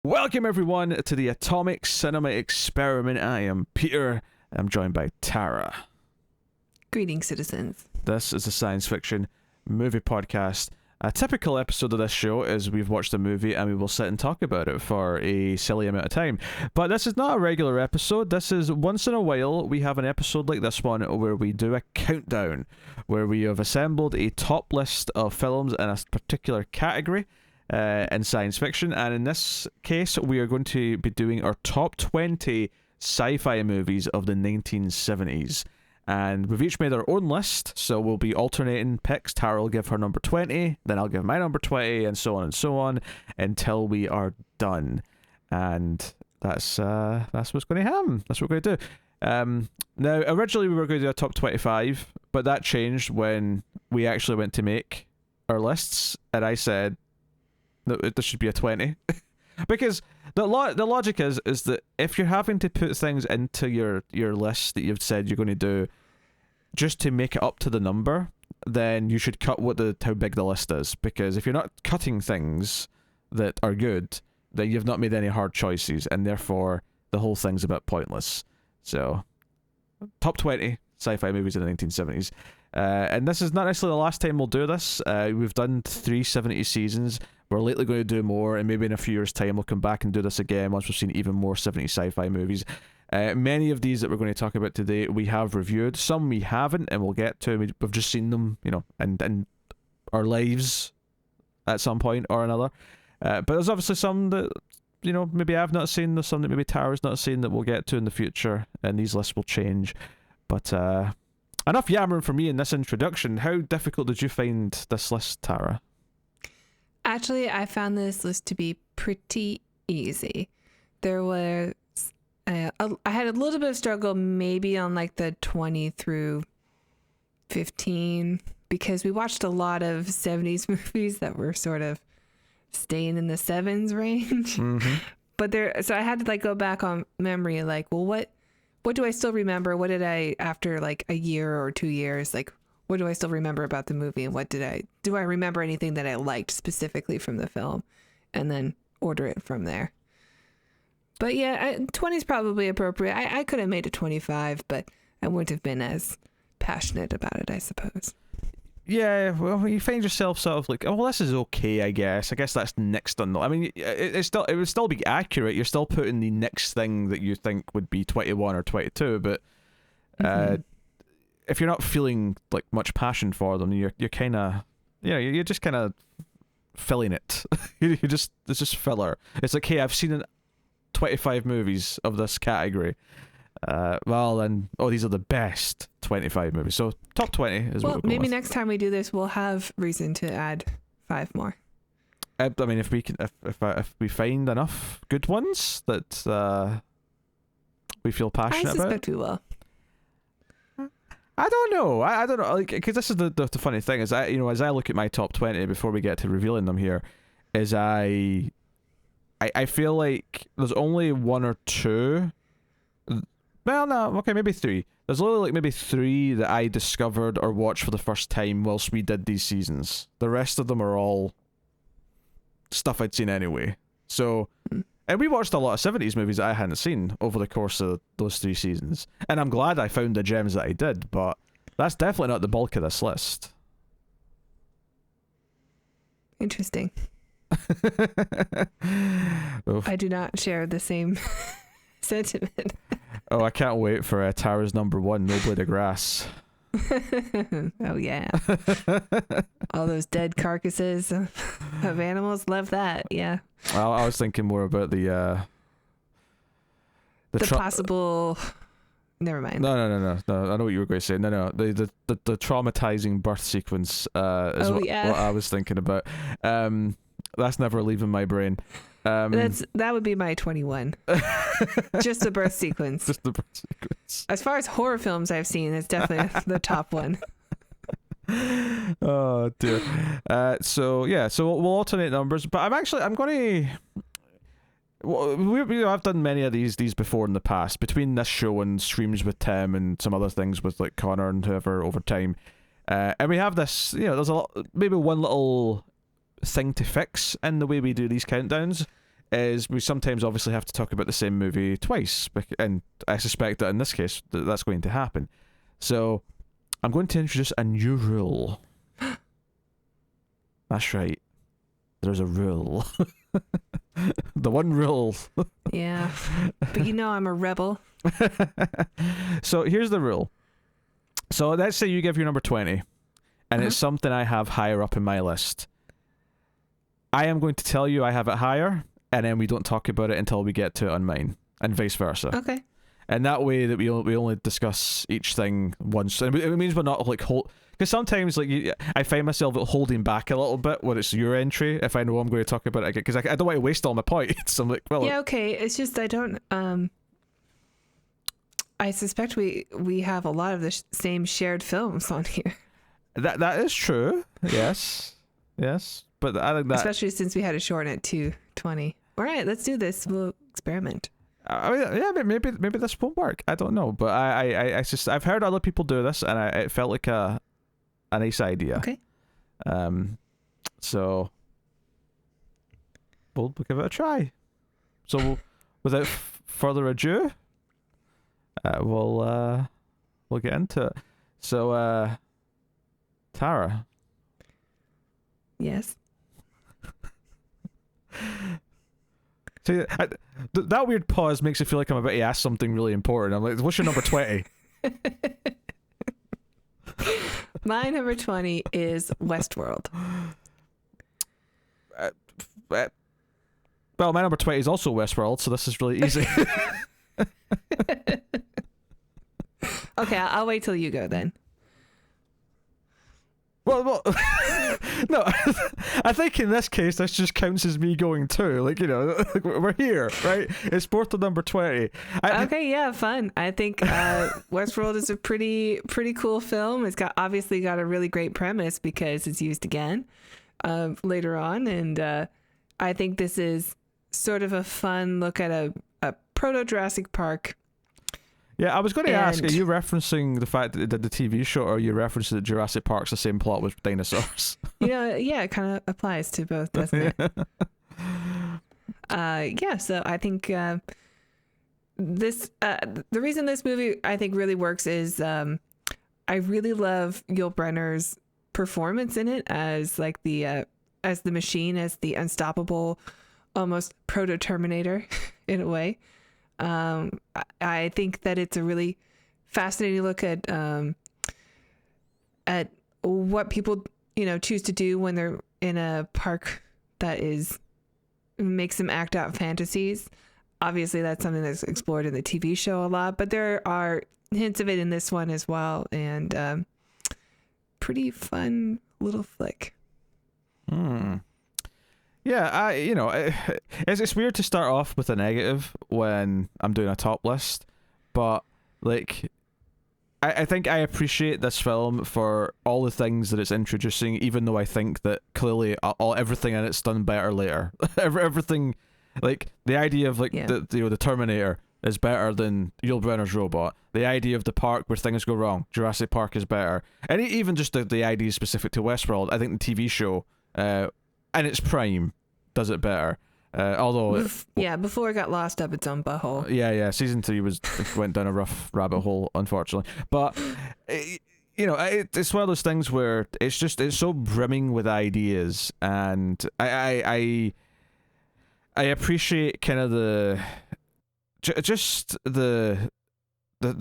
Welcome everyone to the Atomic Cinema Experiment. I am Peter. I'm joined by Tara. Greetings, citizens. This is a science fiction movie podcast. A typical episode of this show is we've watched a movie and we will sit and talk about it for a silly amount of time. But this is not a regular episode. This is once in a while we have an episode like this one where we do a countdown, where we have assembled a top list of films in a particular category in science fiction, and in this case we are going to be doing our top 20 sci-fi movies of the 1970s. And we've each made our own list, so we'll be alternating picks. Tara will give her number 20, then I'll give my number 20, and so on, until we are done. And that's what's going to happen. That's what we're going to do. Now, originally we were going to do a top 25, but that changed when we actually went to make our lists, and I said, no, there should be a 20. Because the logic is that if you're having to put things into your list that you've said you're going to do just to make it up to the number, then you should cut how big the list is. Because if you're not cutting things that are good, then you've not made any hard choices, and therefore the whole thing's a bit pointless. So, top 20 sci-fi movies in the 1970s. And this is not necessarily the last time we'll do this. We've done 370 seasons. We're lately going to do more, and maybe in a few years' time we'll come back and do this again once we've seen even more 70s sci-fi movies. Many of these that we're going to talk about today we have reviewed. Some we haven't, and we'll get to. We've just seen them, in our lives at some point or another. But there's obviously some that, maybe I've not seen. There's some that maybe Tara's not seen that we'll get to in the future, and these lists will change. But enough yammering for me in this introduction. How difficult did you find this list, Tara? Actually, I found this list to be pretty easy. There was, I had a little bit of struggle maybe on like the 20 through 15, because we watched a lot of 70s movies that were sort of staying in the 7s range. Mm-hmm. So I had to go back on memory, well, what do I still remember? What did I, after like a year or 2 years, what do I still remember about the movie, and do I remember anything that I liked specifically from the film, and then order it from there. But yeah, 20 is probably appropriate. I could have made it 25, but I wouldn't have been as passionate about it, I suppose. Yeah, well, you find yourself sort of this is okay, I guess. I guess that's next on the... I mean, it would still be accurate. You're still putting the next thing that you think would be 21 or 22, but if you're not feeling much passion for them, you're kind of, you're just kind of filling it. It's just filler. It's like, hey, I've seen 25 movies of this category. These are the best 25 movies. So top 20 is what we'll go maybe with. Next time we do this, we'll have reason to add 5 more. I mean, if we can, if we find enough good ones that we feel passionate about, I suspect we will. I don't know. I don't know. Because this is the funny thing is, as I look at my top 20 before we get to revealing them here, is I feel like there's only one or two. Well, no, okay, maybe 3. There's only maybe 3 that I discovered or watched for the first time whilst we did these seasons. The rest of them are all stuff I'd seen anyway. So, and we watched a lot of 70s movies that I hadn't seen over the course of those 3 seasons. And I'm glad I found the gems that I did, but that's definitely not the bulk of this list. Interesting. I do not share the same sentiment. Oh, I can't wait for Tara's number 1, No Blade of Grass. Oh, yeah. All those dead carcasses of animals. Love that, yeah. I was thinking more about the possible... Never mind. No. I know what you were going to say. No. The traumatizing birth sequence is what I was thinking about. That's never leaving my brain. That would be my 21. Just the birth sequence. Just the birth sequence. As far as horror films I've seen, it's definitely the top one. Oh dear. So we'll alternate numbers, but I'm going to. I've done many of these before in the past, between this show and streams with Tim and some other things with Connor and whoever over time, and we have this. There's maybe one little thing to fix in the way we do these countdowns is we sometimes obviously have to talk about the same movie twice, and I suspect that in this case that's going to happen. So I'm going to introduce a new rule. That's right. There's a rule. The one rule. Yeah. But I'm a rebel. So here's the rule. So let's say you give your number 20, and it's something I have higher up in my list. I am going to tell you I have it higher, and then we don't talk about it until we get to it on mine, and vice versa. Okay. And that way that we only discuss each thing once. And it means we're not like because sometimes like I find myself holding back a little bit when it's your entry if I know I'm going to talk about it again, because I don't want to waste all my points. I'm like, well, yeah, okay. It's just I don't. I suspect we have a lot of the same shared films on here. That is true. Yes, yes. But I think that, especially since we had to shorten it to 20. All right, let's do this. We'll experiment. Yeah, maybe this won't work. I don't know, but I just I've heard other people do this, and it felt like a nice idea. Okay. So we'll give it a try. So without further ado, we'll get into it. So Tara. Yes. See, that weird pause makes it feel like I'm about to ask something really important. I'm like, what's your number 20? My number 20 is Westworld. Well, my number 20 is also Westworld, so this is really easy. Okay, I'll wait till you go then. Well, no, I think in this case, this just counts as me going too. Like, we're here, right? It's both the number 20. Okay, yeah, fun. I think Westworld is a pretty cool film. It's obviously got a really great premise because it's used again later on. And I think this is sort of a fun look at a proto-Jurassic Park. Yeah, I was going to ask, are you referencing the fact that it did the TV show, or are you referencing that Jurassic Park's the same plot with dinosaurs? Yeah, it kind of applies to both, doesn't it? Yeah, so I think this the reason this movie I think really works is I really love Yul Brynner's performance in it as like the machine, as the unstoppable, almost proto-Terminator in a way. I think that it's a really fascinating look at what people choose to do when they're in a park that makes them act out fantasies. Obviously, that's something that's explored in the TV show a lot, but there are hints of it in this one as well, and pretty fun little flick. Yeah, it's weird to start off with a negative when I'm doing a top list, but like, I think I appreciate this film for all the things that it's introducing, even though I think that clearly everything in it's done better later. Everything, like the idea of like the Terminator is better than Yul Brynner's robot. The idea of the park where things go wrong, Jurassic Park, is better, and even just the idea specific to Westworld. I think the TV show, and its prime, does it better. Although before it got lost up its own butthole. Yeah, season 3 went down a rough rabbit hole, unfortunately. But it's one of those things where it's so brimming with ideas, and I appreciate kind of the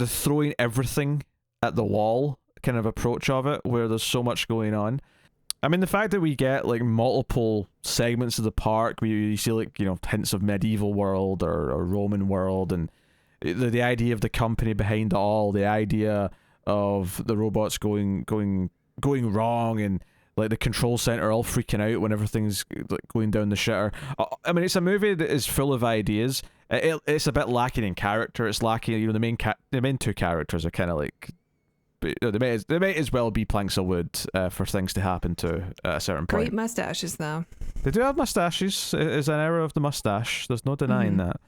throwing everything at the wall kind of approach of it, where there's so much going on. I mean, the fact that we get like multiple segments of the park where you see like hints of medieval world or Roman world, and the idea of the company behind it all, the idea of the robots going wrong, and like the control center all freaking out when everything's like going down the shitter. I mean, it's a movie that is full of ideas. It's a bit lacking in character. It's lacking, the main two characters are kind of like. They may as well be planks of wood for things to happen to at a certain point. Great mustaches, though. They do have mustaches. It is an era of the mustache. There's no denying that.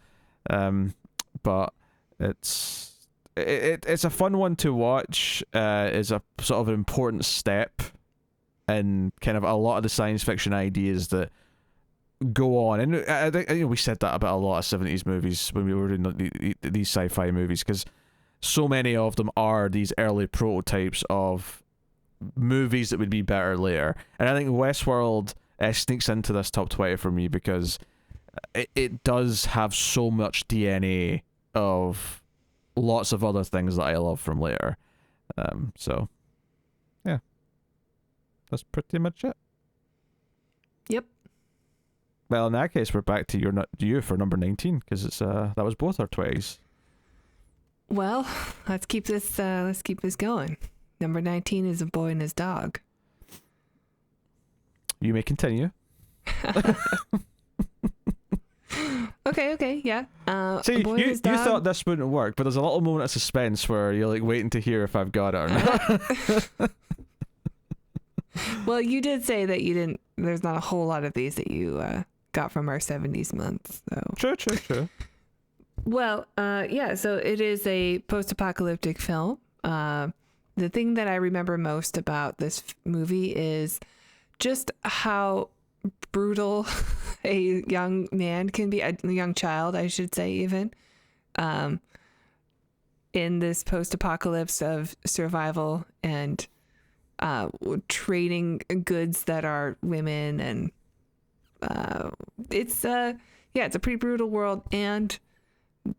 But it's a fun one to watch. Is a sort of an important step in kind of a lot of the science fiction ideas that go on, and I think we said that about a lot of 70s movies when we were doing these sci-fi movies, because so many of them are these early prototypes of movies that would be better later. And I think Westworld sneaks into this top 20 for me because it does have so much DNA of lots of other things that I love from later. So yeah, that's pretty much it. Yep. Well, in that case, we're back to you for number 19, because it's that was both our 20s. Well, let's keep this going. Number 19 is A Boy and His Dog. You may continue. Okay, yeah. See, A Boy and you His Dog. thought this wouldn't work, but there's a little moment of suspense where you're like waiting to hear if I've got it or not. Well, you did say that you didn't. There's not a whole lot of these that you got from our 70s month. So True. Well, yeah. So it is a post-apocalyptic film. The thing that I remember most about this movie is just how brutal a young man can be, a young child, I should say, even, in this post-apocalypse of survival and trading goods that are women, and it's a pretty brutal world. And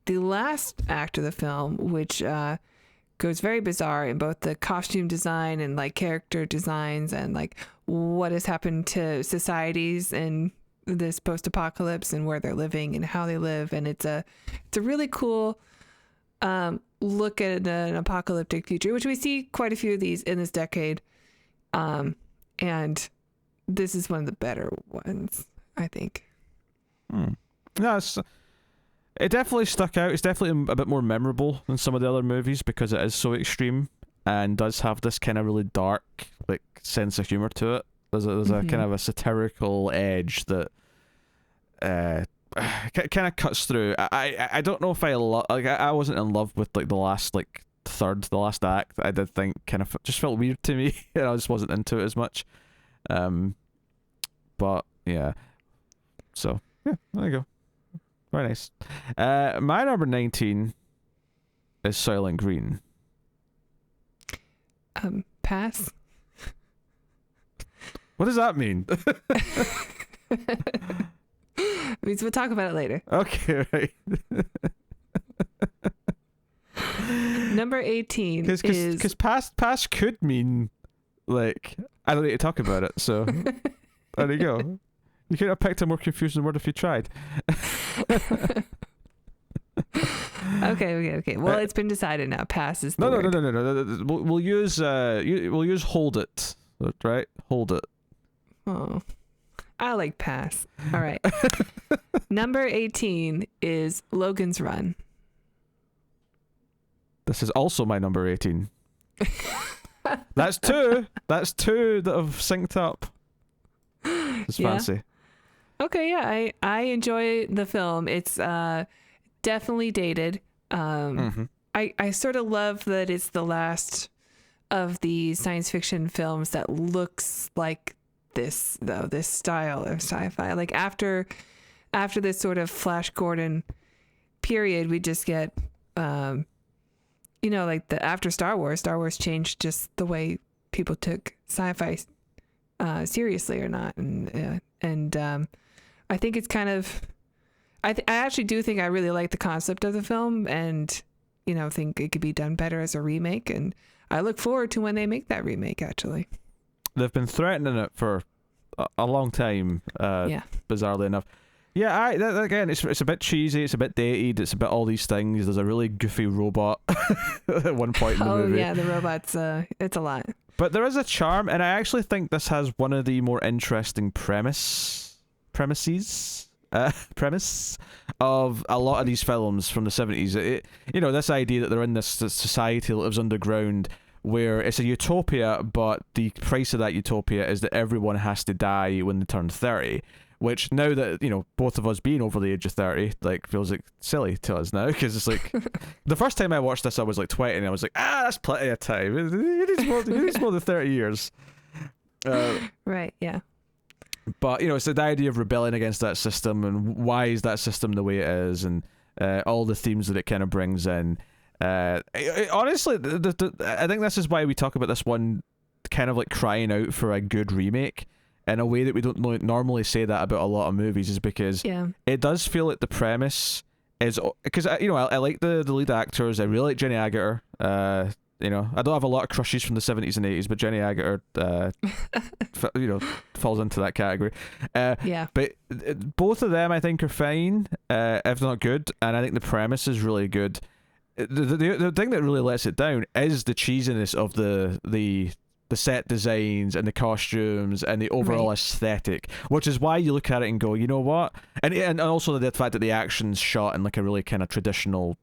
the last act of the film, which goes very bizarre in both the costume design and like character designs and like what has happened to societies in this post-apocalypse and where they're living and how they live. And it's a really cool look at an apocalyptic future, which we see quite a few of these in this decade. And this is one of the better ones, I think. No, it definitely stuck out. It's definitely a bit more memorable than some of the other movies because it is so extreme and does have this kind of really dark like sense of humor to it. There's a kind of a satirical edge that kind of cuts through. I don't know if I wasn't in love with like the last like third, the last act. I did think kind of just felt weird to me, and I just wasn't into it as much. But yeah, so yeah, there you go. Very nice. My number 19 is Soylent Green. Pass. What does that mean? Means we'll talk about it later. Okay, right. Number 18 is... Because pass could mean, like, I don't need to talk about it, so there you go. You could have picked a more confusing word if you tried. Okay. Well, it's been decided now. Pass is the word. No. We'll use hold it, right? Hold it. Oh, I like pass. All right. Number 18 is Logan's Run. This is also my number 18. That's two. That's two that have synced up. It's fancy. Okay, yeah, I enjoy the film. It's definitely dated. I sort of love that it's the last of the science fiction films that looks like this, though, this style of sci-fi. Like after this sort of Flash Gordon period, we just get like after Star Wars changed just the way people took sci-fi seriously or not, and I think it's kind of I actually do think I really like the concept of the film, and think it could be done better as a remake, and I look forward to when they make that remake. Actually, they've been threatening it for a long time. Bizarrely enough. Yeah, again, it's a bit cheesy, it's a bit dated, it's a bit all these things. There's a really goofy robot at one point in the movie. Oh yeah, the robot's it's a lot. But there is a charm, and I actually think this has one of the more interesting premise of a lot of these films from the 70s. This idea that they're in this society that lives underground, where it's a utopia, but the price of that utopia is that everyone has to die when they turn 30. Which, now that, both of us being over the age of 30, like, feels like silly to us now, because it's like, the first time I watched this, I was like 20, and I was like, that's plenty of time. You need more than 30 years. Right, yeah. But it's the idea of rebelling against that system, and why is that system the way it is, and all the themes that it kind of brings in. Honestly, I think this is why we talk about this one kind of like crying out for a good remake in a way that we don't normally say that about a lot of movies, is because it does feel like the premise is, because I like the lead actors. I really like Jenny Agutter. I don't have a lot of crushes from the 70s and 80s, but Jenny Agutter falls into that category. But both of them I think are fine, if not good, and I think the premise is really good. The thing that really lets it down is the cheesiness of the set designs and the costumes and the overall aesthetic, which is why you look at it and go, you know what? And also the fact that the action's shot in like a really kind of traditional,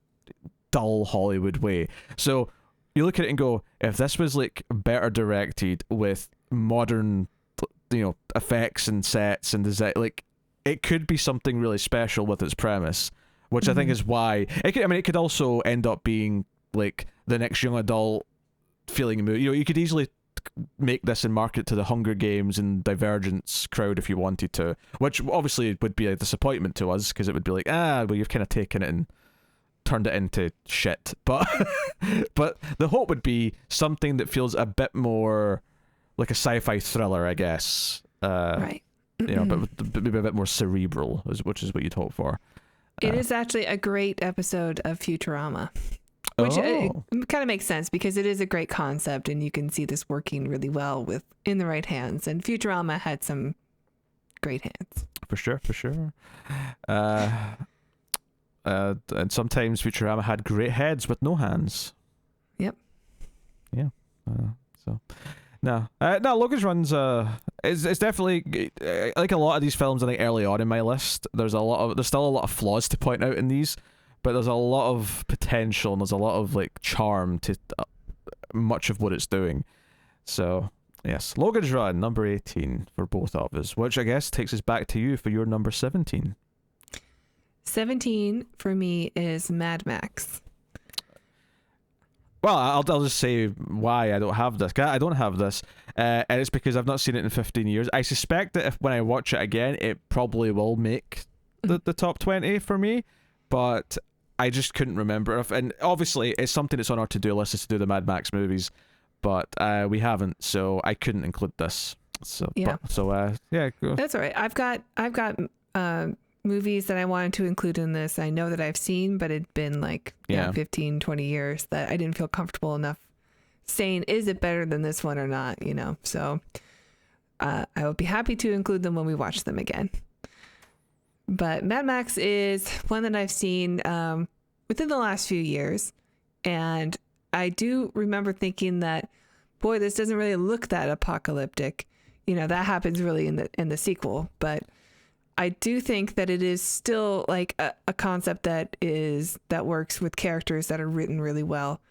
dull Hollywood way. So you look at it and go, if this was like better directed with modern, effects and sets and design, like it could be something really special with its premise, which I think is why it could also end up being like the next young adult feeling movie. You could easily make this and market to the Hunger Games and Divergence crowd if you wanted to, which obviously would be a disappointment to us, because it would be like, well, you've kind of taken it and turned it into shit. But the hope would be something that feels a bit more like a sci-fi thriller, I guess. But maybe a bit more cerebral, which is what you'd hope for. It is actually a great episode of Futurama. Which it kind of makes sense, because it is a great concept and you can see this working really well in the right hands. And Futurama had some great hands. For sure. And sometimes Futurama had great heads with no hands. Yep. Yeah. Logan's Run's it's definitely like a lot of these films. I think early on in my list, there's still a lot of flaws to point out in these. But there's a lot of potential and there's a lot of like charm to much of what it's doing. So yes, Logan's Run, number 18 for both of us, which I guess takes us back to you for your number 17. 17 for me is Mad Max. Well, I'll just say why I don't have this. I don't have this, and it's because I've not seen it in 15 years. I suspect that when I watch it again, it probably will make the top 20 for me, but I just couldn't remember. And obviously, it's something that's on our to-do list, is to do the Mad Max movies, but we haven't, so I couldn't include this. So yeah, go. That's all right. I've got movies that I wanted to include in this. I know that I've seen, but it'd been like 15, 20 years that I didn't feel comfortable enough saying, is it better than this one or not? So I would be happy to include them when we watch them again. But Mad Max is one that I've seen within the last few years. And I do remember thinking that, boy, this doesn't really look that apocalyptic. That happens really in the sequel. But I do think that it is still like a concept that works with characters that are written really well.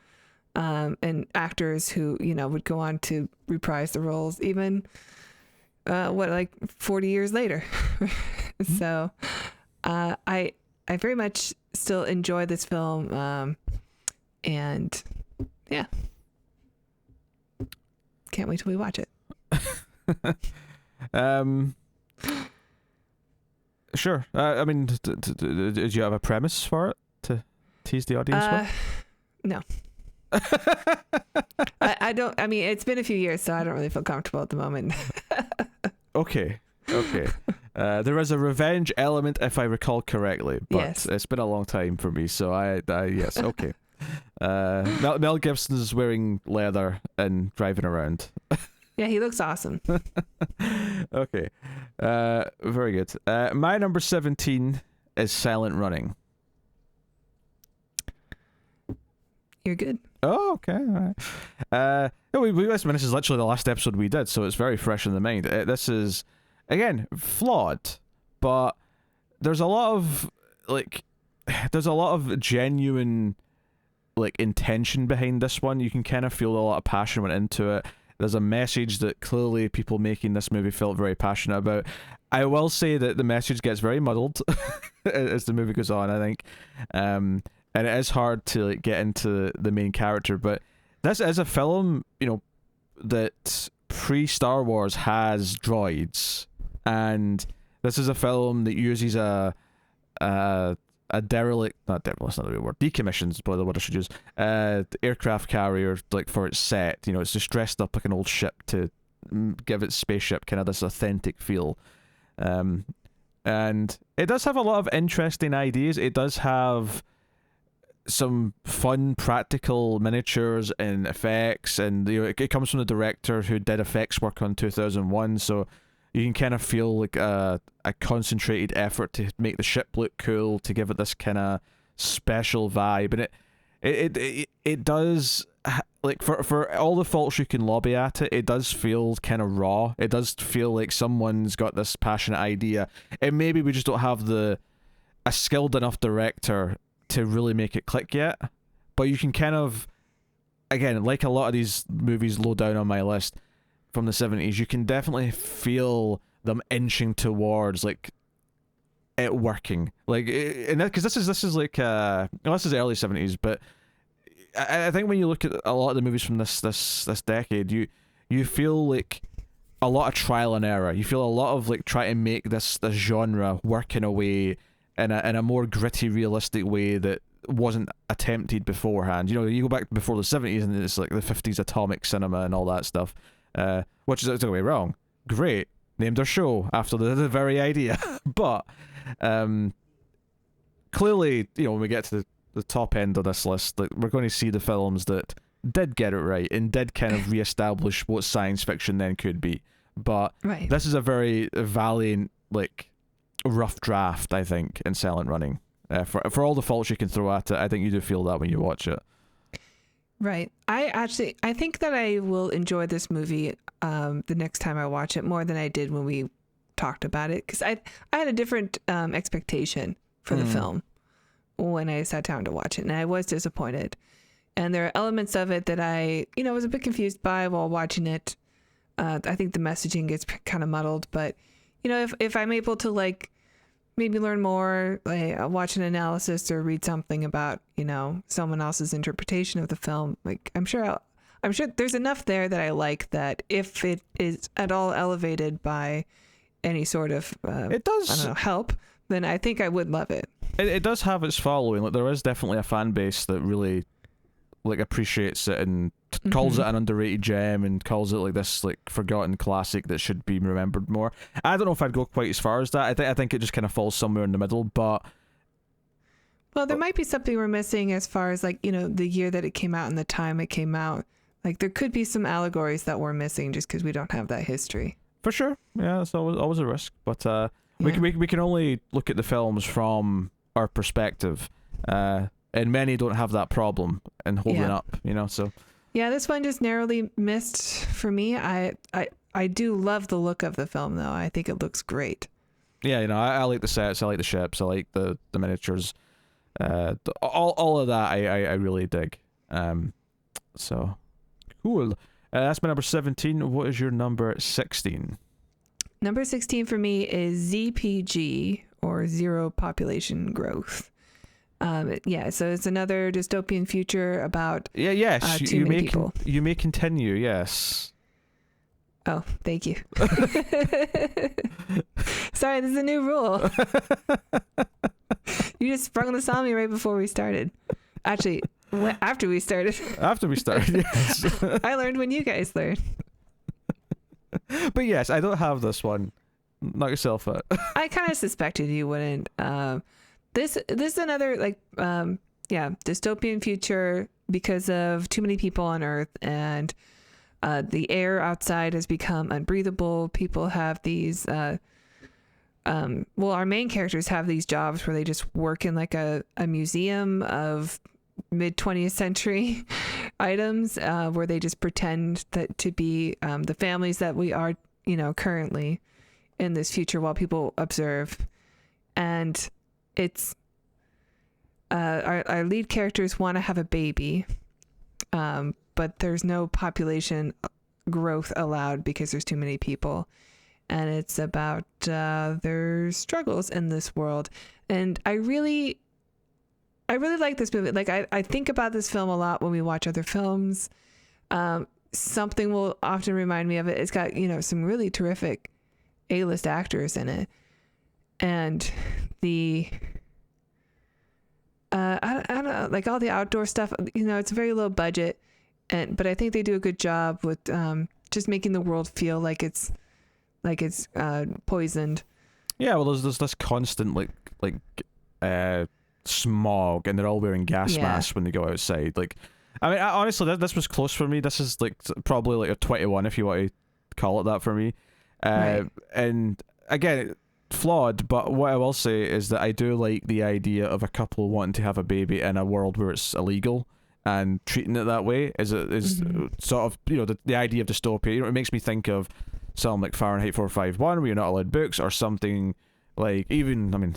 And actors who, would go on to reprise the roles even 40 years later. So I very much still enjoy this film, and yeah, can't wait till we watch it. Sure. I mean, did you have a premise for it to tease the audience with? No. I don't. I mean, it's been a few years, so I don't really feel comfortable at the moment. Okay. There is a revenge element, if I recall correctly, but it's been a long time for me, so I yes, okay. Mel Gibson's wearing leather and driving around. Yeah, he looks awesome. Okay. Very good. My number 17 is Silent Running. You're good. Oh, okay. All right. This is literally the last episode we did, so it's very fresh in the mind. This is, again, flawed, but there's a lot of genuine intention behind this one. You can kind of feel a lot of passion went into it. There's a message that clearly people making this movie felt very passionate about. I will say that the message gets very muddled as the movie goes on, I think. And it is hard to get into the main character, but this is a film, that pre-Star Wars has droids, and this is a film that uses a derelict, not derelict, that's not the right word, decommissions is probably the word I should use, aircraft carrier, like, for its set. You know, it's just dressed up like an old ship to give its spaceship kind of this authentic feel. And it does have a lot of interesting ideas. It does have some fun practical miniatures and effects, and you know, it comes from the director who did effects work on 2001, so you can kind of feel like a concentrated effort to make the ship look cool, to give it this kind of special vibe. And it does, like, for all the faults you can lobby at it, it does feel kind of raw. It does feel like someone's got this passionate idea, and maybe we just don't have a skilled enough director to really make it click yet. But you can kind of, again, like a lot of these movies low down on my list from the 70s, you can definitely feel them inching towards, like, it working. Like, and because this is like, well, this is early 70s, but I think when you look at a lot of the movies from this decade, you feel like a lot of trial and error. You feel a lot of, like, trying to make this genre work in a way, in a more gritty, realistic way that wasn't attempted beforehand. You know, you go back before the 70s and it's like the 50s atomic cinema and all that stuff, which is, don't get me wrong, great, named our show after the very idea. But clearly, you know, when we get to the top end of this list, like, we're going to see the films that did get it right and did kind of reestablish what science fiction then could be. But Right. this is a very valiant, like, rough draft, I think, in Silent Running. For all the faults you can throw at it, I think you do feel that when you watch it. Right. I think that I will enjoy this movie the next time I watch it more than I did when we talked about it, because I had a different expectation for the film when I sat down to watch it, and I was disappointed. And there are elements of it that I, was a bit confused by while watching it. I think the messaging gets kind of muddled, but if I'm able to, like, maybe learn more, like, watch an analysis or read something about, someone else's interpretation of the film, like, I'm sure there's enough there that I like, that if it is at all elevated by any sort of it does, I don't know, help, then I think I would love it. It does have its following. Like, there is definitely a fan base that really, like, appreciates it and calls it an underrated gem and calls it, like, this, like, forgotten classic that should be remembered more. I don't know if I'd go quite as far as that. I think it just kind of falls somewhere in the middle. But well, there might be something we're missing as far as, like, the year that it came out and the time it came out. Like, there could be some allegories that we're missing just because we don't have that history. For sure, yeah, it's always a risk. But we can only look at the films from our perspective, and many don't have that problem in holding up. So. Yeah, this one just narrowly missed for me. I do love the look of the film, though. I think it looks great. Yeah, I like the sets, I like the ships, I like the miniatures, all of that. I really dig. So cool. That's my number 17. What is your number 16? Number 16 for me is ZPG, or Zero Population Growth. So it's another dystopian future about too many people. You may continue, yes. Oh, thank you. Sorry, this is a new rule. You just sprung this on me right before we started. Actually, after we started. After we started, yes. I learned when you guys learned. But yes, I don't have this one. Knock yourself out. I kind of suspected you wouldn't. This is another, like, dystopian future because of too many people on Earth, and the air outside has become unbreathable. People have these, our main characters have these jobs where they just work in, like, a museum of mid 20th century items, where they just pretend that to be the families that we are, currently in this future while people observe. And it's our lead characters want to have a baby, but there's no population growth allowed because there's too many people, and it's about their struggles in this world. And I really like this movie. Like, I think about this film a lot when we watch other films. Something will often remind me of it. It's got, some really terrific A-list actors in it, and the I don't know, like all the outdoor stuff. It's a very low budget, but I think they do a good job with just making the world feel like it's poisoned. Yeah, well, there's this constant smog, and they're all wearing gas masks when they go outside. Like, I mean, honestly, this was close for me. This is like probably like a 21 if you want to call it that for me. Right. And again, flawed, but what I will say is that I do like the idea of a couple wanting to have a baby in a world where it's illegal, and treating it that way is sort of, the idea of dystopia. It makes me think of something like Fahrenheit 451, where you're not allowed books, or something like, even, I mean,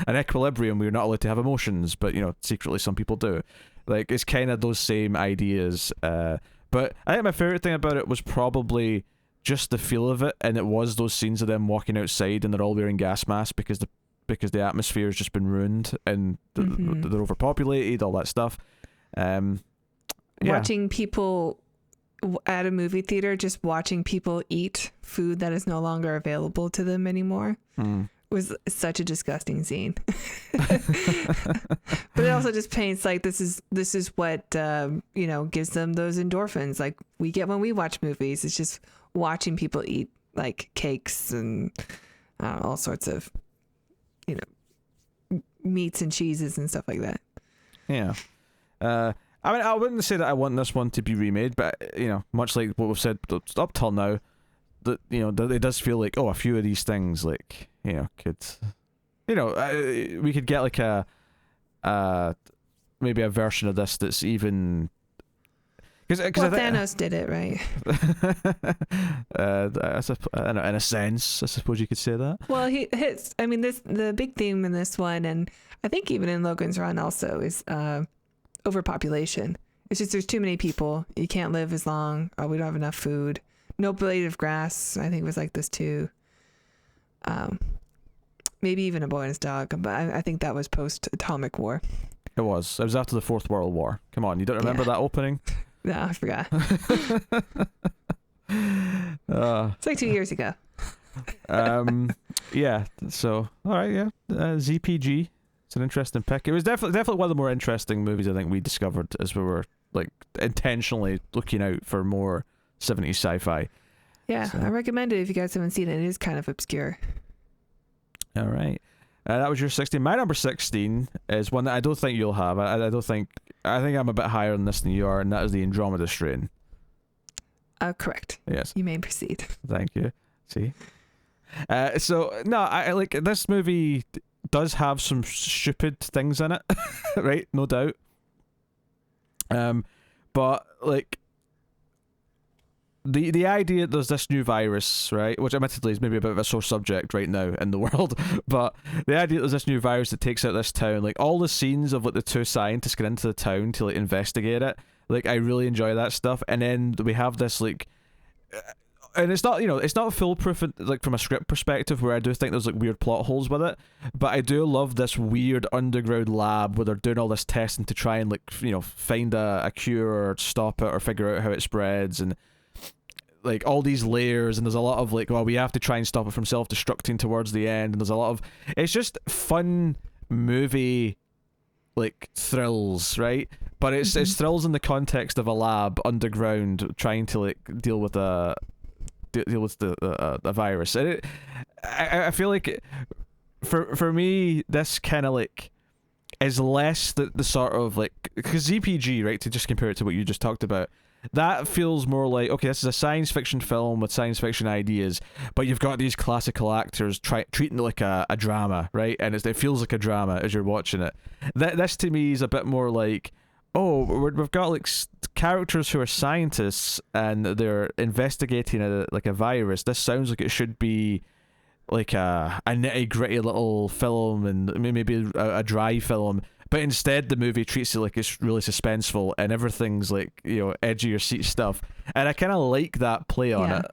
an Equilibrium, where you're not allowed to have emotions, but secretly some people do. Like, it's kind of those same ideas. But I think my favorite thing about it was probably just the feel of it, and it was those scenes of them walking outside and they're all wearing gas masks because the atmosphere has just been ruined, and they're overpopulated, all that stuff. Watching people at a movie theater, just watching people eat food that is no longer available to them anymore was such a disgusting scene. But it also just paints like this is what gives them those endorphins like we get when we watch movies. It's just watching people eat like cakes and all sorts of meats and cheeses and stuff like that. Yeah. I mean, I wouldn't say that I want this one to be remade, but much like what we've said up till now, that it does feel like, a few of these things, like, could, we could get like maybe a version of this that's even, because Thanos did it, right? I know, in a sense, I suppose you could say that. Well, the big theme in this one, and I think even in Logan's Run also, is overpopulation. It's just there's too many people. You can't live as long. We don't have enough food. No blade of grass, I think, was like this too. Maybe even A Boy and His Dog, but I think that was post-atomic war. It was after the Fourth World War. Come on, you don't remember that opening? No, I forgot. It's like 2 years ago. Yeah, so all right, yeah. ZPG, it's an interesting pick. It was definitely one of the more interesting movies I think we discovered as we were like intentionally looking out for more 70s sci-fi. Yeah, so I recommend it if you guys haven't seen it. It is kind of obscure. All right. That was your 16. My number 16 is one that I don't think you'll have. I think I'm a bit higher on this than you are, and that is the Andromeda Strain. Correct. Yes. You may proceed. Thank you. See? So, no, I like, this movie does have some stupid things in it, right? No doubt. But, like, the idea there's this new virus, right, which admittedly is maybe a bit of a sore subject right now in the world, but the idea there's this new virus that takes out this town, like all the scenes of like the two scientists get into the town to like investigate it, like I really enjoy that stuff. And then we have this like, and it's not, it's not foolproof like from a script perspective, where I do think there's like weird plot holes with it, but I do love this weird underground lab where they're doing all this testing to try and like find a cure or stop it or figure out how it spreads, and like all these layers, and there's a lot of like, well, we have to try and stop it from self-destructing towards the end, and there's a lot of, it's just fun movie like thrills, right? But it's thrills in the context of a lab underground trying to like deal with the virus. And I feel like for me this kind of like is less the sort of like, because ZPG, right, to just compare it to what you just talked about, that feels more like, okay, this is a science fiction film with science fiction ideas, but you've got these classical actors treating it like a drama, right? And it feels like a drama as you're watching it. This to me is a bit more like, oh, we've got like characters who are scientists and they're investigating a virus. This sounds like it should be like a nitty gritty little film, and maybe a dry film. But instead, the movie treats it like it's really suspenseful, and everything's like, edge of your seat stuff. And I kind of like that play on it.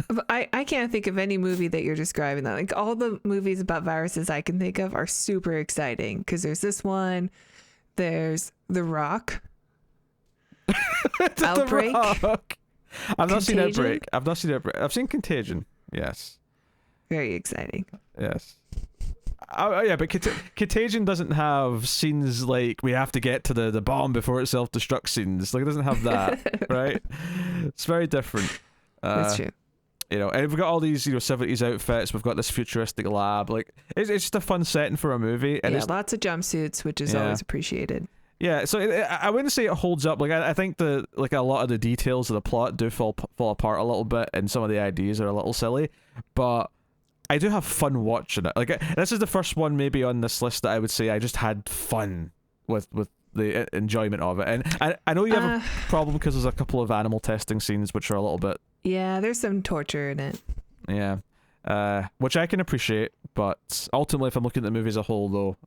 But I can't think of any movie that you're describing that. Like all the movies about viruses I can think of are super exciting, because there's this one, there's The Rock, Outbreak. I've not seen Outbreak. I've seen Contagion. Yes. very exciting. Yes. Yeah, but Contagion doesn't have scenes like we have to get to the bomb before it self-destructs scenes. Like, it doesn't have that, right? It's very different. That's true. You know, and we've got all these, 70s outfits. We've got this futuristic lab. Like, it's just a fun setting for a movie. And it's lots of jumpsuits, which is always appreciated. Yeah, so I wouldn't say it holds up. Like, I think a lot of the details of the plot do fall apart a little bit, and some of the ideas are a little silly, but I do have fun watching it. Like, this is the first one maybe on this list that I would say I just had fun with the enjoyment of it. And I know you have a problem because there's a couple of animal testing scenes which are a little bit... Yeah, there's some torture in it. Yeah. Which I can appreciate, but ultimately, if I'm looking at the movie as a whole, though,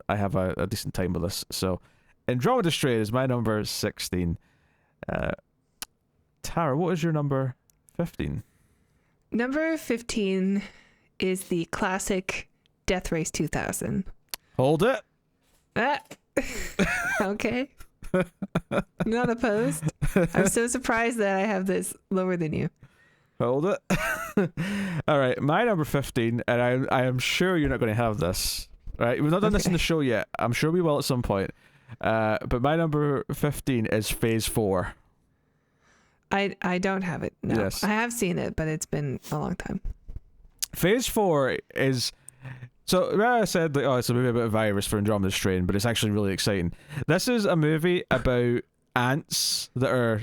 I have a decent time with this. So, Andromeda Strain is my number 16. Tara, what is your number 15? Number 15 is the classic Death Race 2000. Hold it. Okay. Not opposed. I'm so surprised that I have this lower than you. Hold it. All right, my number 15, and I am sure you're not going to have this. Right, we've not done this in the show yet. I'm sure we will at some point. But my number 15 is Phase 4. I don't have it. No, yes. I have seen it, but it's been a long time. Phase 4 is... So, I said, like, it's a movie about a virus for Andromeda Strain, but it's actually really exciting. This is a movie about ants that are...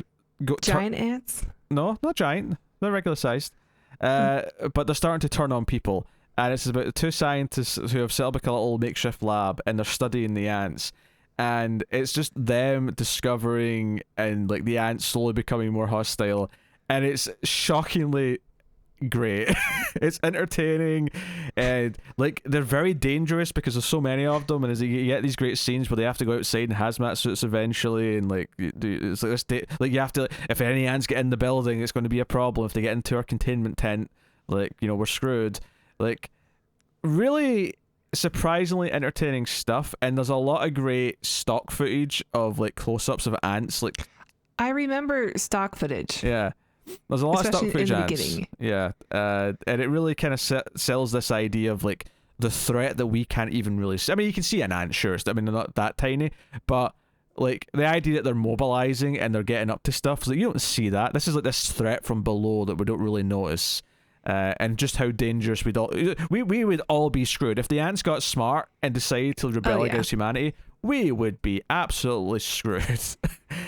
Giant ants? No, not giant. They're regular sized. But they're starting to turn on people. And it's about two scientists who have set up like a little makeshift lab, and they're studying the ants. And it's just them discovering and like the ants slowly becoming more hostile. And it's shockingly great. It's entertaining, and like they're very dangerous because there's so many of them, and as you get these great scenes where they have to go outside in hazmat suits eventually, and like it's like this like you have to, if any ants get in the building, it's going to be a problem. If they get into our containment tent, like, we're screwed. Like, really surprisingly entertaining stuff, and there's a lot of great stock footage of like close-ups of ants. Like, I remember stock footage. Yeah. There's a lot especially of stock footage in the ants. beginning. Yeah, and it really kind of sells this idea of like the threat that we can't even really see. I mean, you can see an ant, sure. I mean, they're not that tiny, but like the idea that they're mobilizing and they're getting up to stuff, so you don't see that. This is like this threat from below that we don't really notice, and just how dangerous we would all be screwed if the ants got smart and decided to rebel against humanity. We would be absolutely screwed.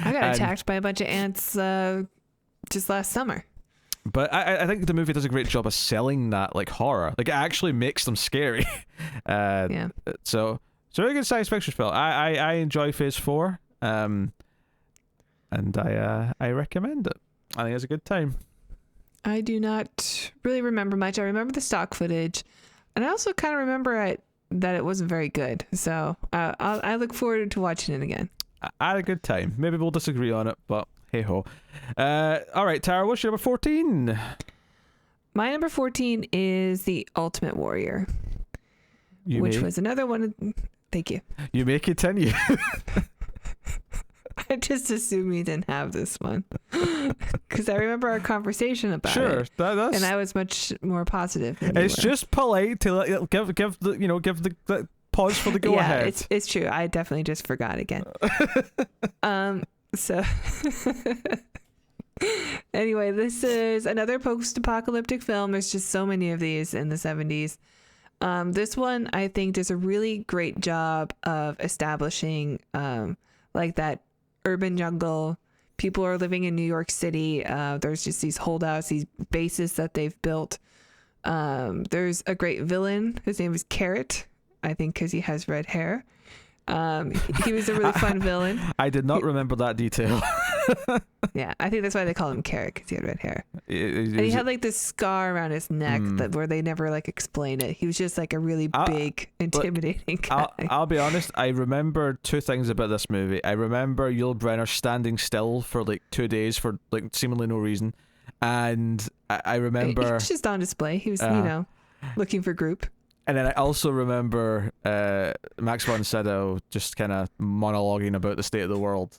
I got attacked by a bunch of ants just last summer. But I think the movie does a great job of selling that like horror. Like, it actually makes them scary. Yeah. So it's a really good science fiction film. I enjoy Phase 4. And I recommend it. I think it's a good time. I do not really remember much. I remember the stock footage, and I also kind of remember that it wasn't very good. So I look forward to watching it again. I had a good time. Maybe we'll disagree on it, but hey ho. All right, Tara, what's your number 14? My number 14 is The Ultimate Warrior, which was another one. Thank you. You may continue. I just assumed you didn't have this one because I remember our conversation about it. That's... and I was much more positive than it's you were. just polite to give the pause for the go ahead. It's true. I definitely just forgot again. So anyway, this is another post-apocalyptic film. There's just so many of these in the 70s. This one, I think, does a really great job of establishing like that urban jungle. People are living in New York City. There's just these holdouts, these bases that they've built. There's a great villain. His name is Carrot, I think, because he has red hair. He was a really fun villain. I did not remember that detail. Yeah, I think that's why they call him Carrot, because he had red hair. And he had like this scar around his neck where they never like explain it. He was just like a really big, intimidating guy. I'll be honest, I remember two things about this movie. I remember Yul Brynner standing still for like 2 days for like seemingly no reason. And I remember... He was just on display. He was, looking for group. And then I also remember Max von Sydow just kind of monologuing about the state of the world.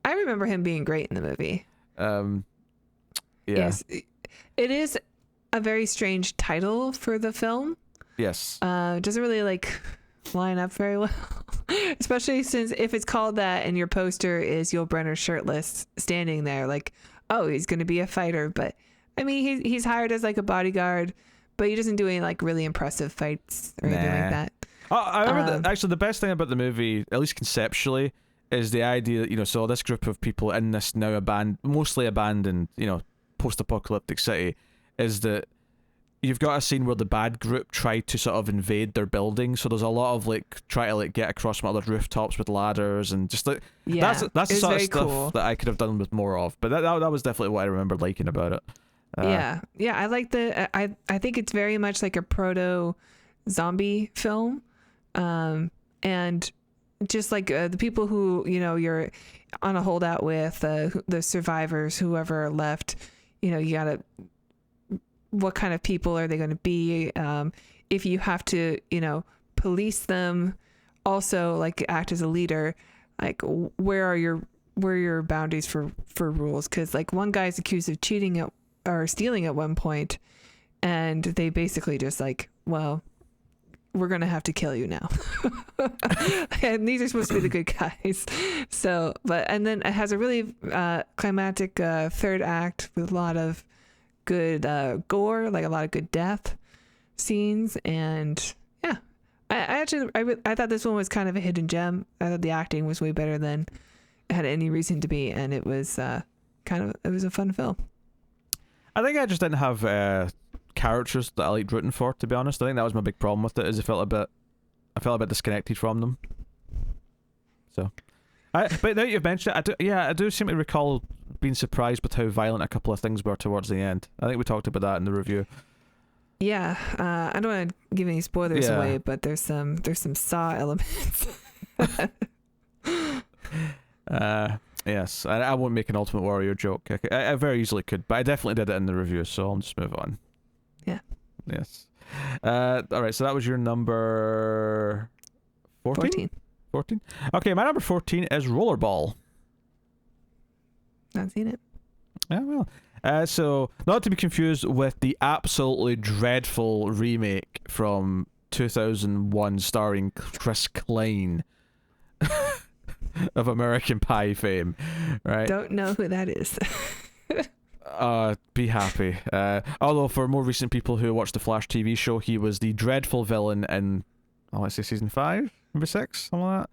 I remember him being great in the movie. Yeah. Yes, it is a very strange title for the film. Yes. It doesn't really like line up very well, especially since if it's called that and your poster is Yul Brynner shirtless standing there, like, oh, he's going to be a fighter. But I mean, he's hired as like a bodyguard, but he doesn't do any like really impressive fights or anything like that. I remember actually the best thing about the movie, at least conceptually, is the idea that, so this group of people in this now mostly abandoned, post-apocalyptic city, is that you've got a scene where the bad group tried to sort of invade their building, so there's a lot of like try to like get across from other rooftops with ladders and just like that's the sort of stuff that I could have done with more of. But that was definitely what I remember liking about it. Yeah, I like I think it's very much like a proto zombie film, and just like the people who you're on a holdout with, the survivors, whoever are left, you gotta, what kind of people are they going to be? If you have to police them, also like act as a leader, like where are your boundaries for rules? Because like one guy's accused of cheating or stealing at one point, and they basically just like, well, we're gonna have to kill you now. And these are supposed to be the good guys. So, and then it has a really climactic third act with a lot of good gore, like a lot of good death scenes. And yeah, I thought this one was kind of a hidden gem. I thought the acting was way better than it had any reason to be, and it was it was a fun film. I think I just didn't have characters that I liked rooting for, to be honest. I think that was my big problem with it, is I felt a bit disconnected from them. So, but now you've mentioned it, I do seem to recall being surprised with how violent a couple of things were towards the end. I think we talked about that in the review. Yeah, I don't want to give any spoilers away, but there's some Saw elements. Yes, I won't make an Ultimate Warrior joke. I very easily could, but I definitely did it in the review, so I'll just move on. Yeah. Yes. All right, so that was your number 14? 14? Okay, my number 14 is Rollerball. Not seen it. Yeah, well. So, not to be confused with the absolutely dreadful remake from 2001 starring Chris Klein of American Pie fame, right? Don't know who that is. Be happy. Although for more recent people who watch the Flash TV show, he was the dreadful villain in, let's say season 5, maybe 6, something like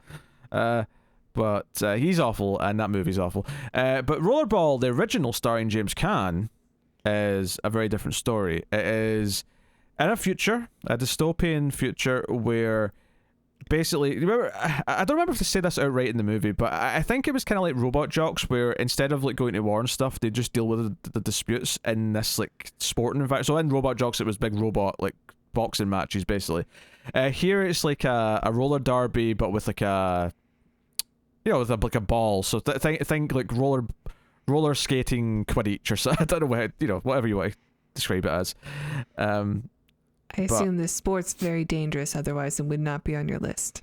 that. But he's awful, and that movie's awful. But Rollerball, the original starring James Caan, is a very different story. It is in a dystopian future where basically, remember, I don't remember if they say this outright in the movie, but I think it was kind of like Robot Jocks, where instead of like going to war and stuff, they just deal with the disputes in this like sporting environment. So in Robot Jocks, it was big robot like boxing matches basically. Here it's like a roller derby, but with like a with like a ball. So think like roller skating Quidditch or something. I don't know what whatever you want to describe it as. I assume this sport's very dangerous, otherwise it would not be on your list.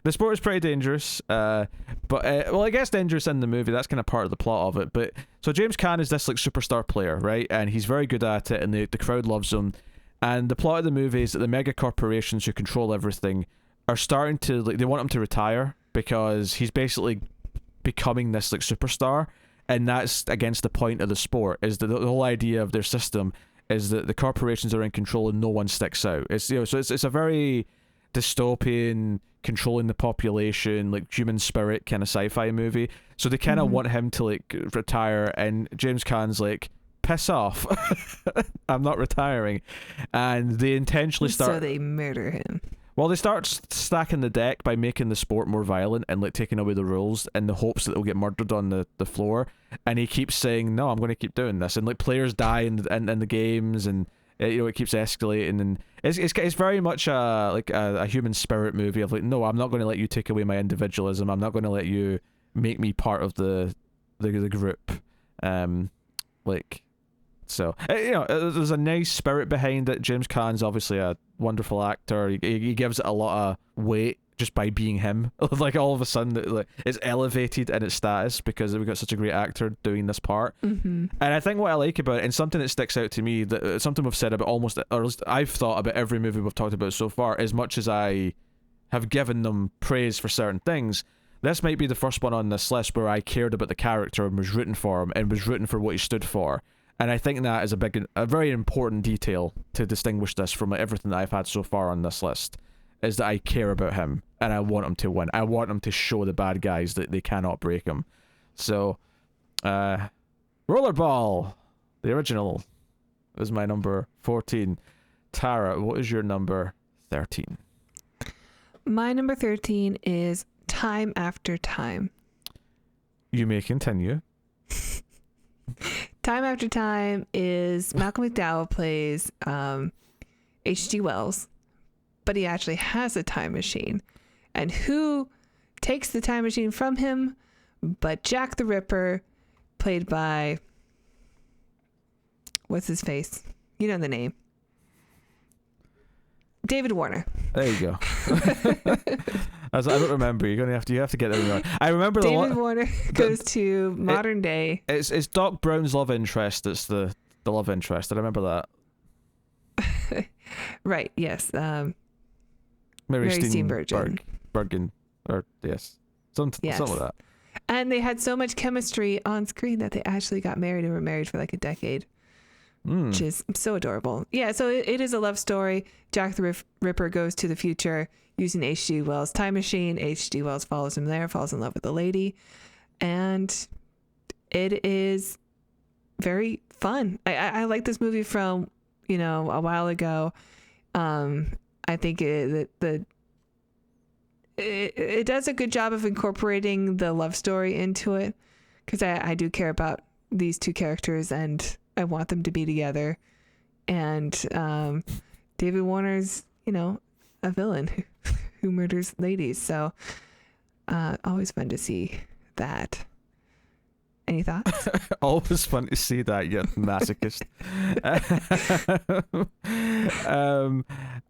The sport is pretty dangerous, but I guess dangerous in the movie. That's kind of part of the plot of it. But so James Caan is this like superstar player, right? And he's very good at it, and the crowd loves him. And the plot of the movie is that the mega corporations who control everything are starting to they want him to retire because he's basically becoming this like superstar, and that's against the point of the sport. Is that the whole idea of their system is that the corporations are in control and no one sticks out. It's so it's a very dystopian, controlling the population, like human spirit kind of sci-fi movie. So they kind of want him to like retire, and James Caan's like, piss off, I'm not retiring, and they intentionally start. So they murder him. Well, they start stacking the deck by making the sport more violent and like taking away the rules in the hopes that they'll get murdered on the floor. And he keeps saying, "No, I'm going to keep doing this." And like players die in the games, and it keeps escalating. And it's very much a human spirit movie of like, no, I'm not going to let you take away my individualism. I'm not going to let you make me part of the group. So there's a nice spirit behind it. James Caan's obviously a wonderful actor. He gives it a lot of weight just by being him. Like all of a sudden, like it's elevated in its status because we've got such a great actor doing this part. Mm-hmm. And I think what I like about it, and something that sticks out to me, that something we've said about almost, or at least I've thought about every movie we've talked about so far, as much as I have given them praise for certain things, this might be the first one on this list where I cared about the character and was rooting for him and was rooting for what he stood for. And I think that is a very important detail to distinguish this from everything that I've had so far on this list, is that I care about him and I want him to win. I want him to show the bad guys that they cannot break him. So, Rollerball, the original, is my number 14. Tara, what is your number 13? My number 13 is Time After Time. You may continue. Time After Time is Malcolm McDowell plays H.G. Wells, but he actually has a time machine. And who takes the time machine from him but Jack the Ripper, played by, what's his face? You know the name. David Warner. There you go. I don't remember. You have to get that right. I remember David Warner goes to modern day. It's Doc Brown's love interest. It's the love interest. I remember that. Right. Yes. Mary Steenburgen. Bergen, or yes, something like that. And they had so much chemistry on screen that they actually got married and were married for like a decade. Which is so adorable. Yeah, so it is a love story. Jack the Ripper goes to the future using H.G. Wells' time machine. H.G. Wells follows him there, falls in love with the lady. And it is very fun. I like this movie from, a while ago. I think it does a good job of incorporating the love story into it, because I do care about these two characters and I want them to be together. And David Warner's, a villain who murders ladies. So always fun to see that. Any thoughts? Always fun to see that, you masochist.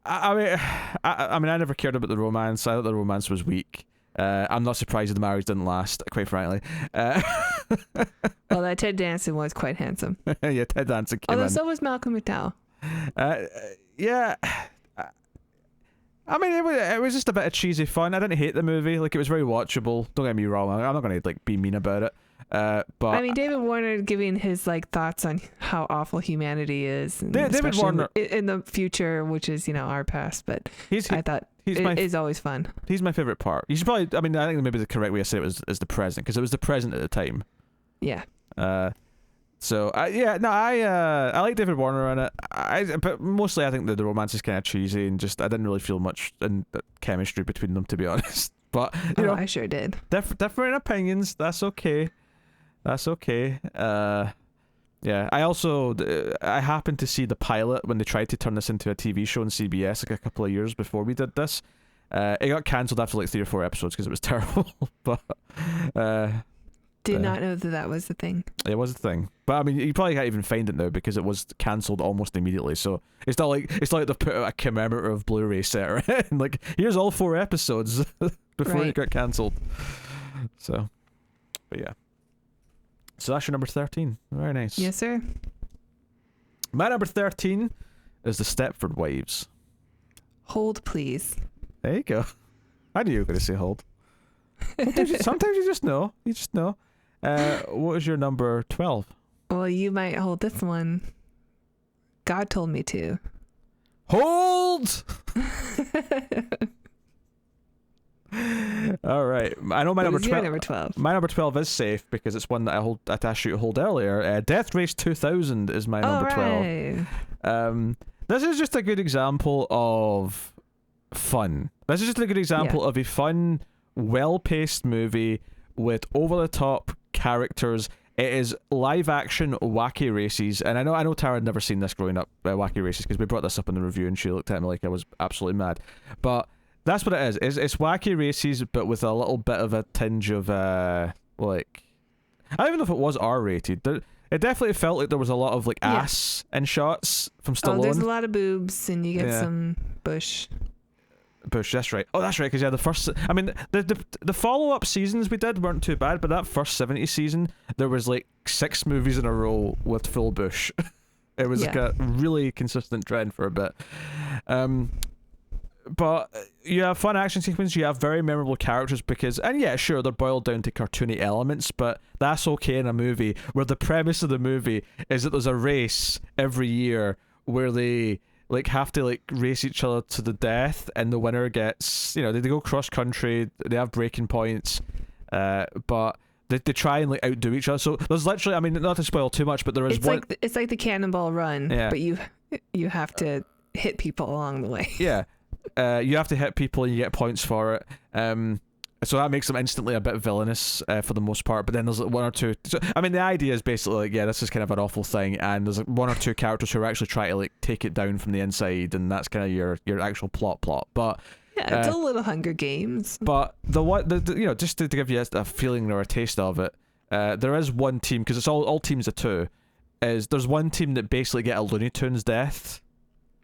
I mean, I never cared about the romance. I thought the romance was weak. I'm not surprised the marriage didn't last, quite frankly. Well, that Ted Danson was quite handsome. Yeah, Ted Danson came Although in. so was Malcolm McDowell. Yeah. I mean, it was just a bit of cheesy fun. I didn't hate the movie. Like, it was very watchable. Don't get me wrong. I'm not going to be mean about it. But I mean, David Warner giving his thoughts on how awful humanity is, and David Warner in the future, which is our past. But I thought it is always fun. He's my favorite part. You should probably. I mean, I think maybe the correct way to say it is the present, because it was the present at the time. Yeah. So I like David Warner in it. But mostly I think the romance is kind of cheesy, and just I didn't really feel much in chemistry between them, to be honest. But I sure did. Different opinions. That's okay. Yeah, I happened to see the pilot when they tried to turn this into a TV show on CBS a couple of years before we did this. It got cancelled after 3 or 4 episodes because it was terrible. But did not know that was the thing. It was a thing, but I mean, you probably can't even find it now because it was cancelled almost immediately. So it's not like they've put out a commemorative Blu-ray set, right? And here's all 4 episodes before it got cancelled. So, but yeah. So that's your number 13. Very nice. Yes, sir. My number 13 is the Stepford Wives. Hold, please. There you go. I knew you were going to say hold. Sometimes you just know. You just know. What is your number 12? Well, you might hold this one. God told me to. Hold! All right. I know my number 12. My number 12 is safe because it's one that I asked you to hold earlier. Death Race 2000 is my number 12. This is just a good example of fun. This is just a good example of a fun, well-paced movie with over-the-top characters. It is live-action wacky races, and I know Tara had never seen this growing up, wacky races, because we brought this up in the review, and she looked at me like I was absolutely mad. But that's what it is. It's wacky races, but with a little bit of a tinge of I don't even know if it was R-rated. It definitely felt like there was a lot of ass in shots from Stallone. Oh, there's a lot of boobs, and you get some bush. Bush, that's right. Oh, that's right, because the first... I mean, the follow-up seasons we did weren't too bad, but that first 70 season, there was like 6 movies in a row with full Bush. It was like a really consistent trend for a bit. But you have fun action sequences, you have very memorable characters because... And yeah, sure, they're boiled down to cartoony elements, but that's okay in a movie where the premise of the movie is that there's a race every year where they... like have to like race each other to the death, and the winner gets, they go cross country, they have breaking points, but they try and like outdo each other. So there's literally, I mean, not to spoil too much, but there is it's like the Cannonball Run, but you have to hit people along the way. Yeah, you have to hit people and you get points for it. So that makes them instantly a bit villainous for the most part. But then there's like one or two... So, I mean, the idea is basically like, this is kind of an awful thing, and there's like one or two characters who are actually trying to like take it down from the inside, and that's kind of your actual plot. But yeah, it's a little Hunger Games. But the just to give you a feeling or a taste of it, there is one team, because it's all teams of 2. There's one team that basically get a Looney Tunes death.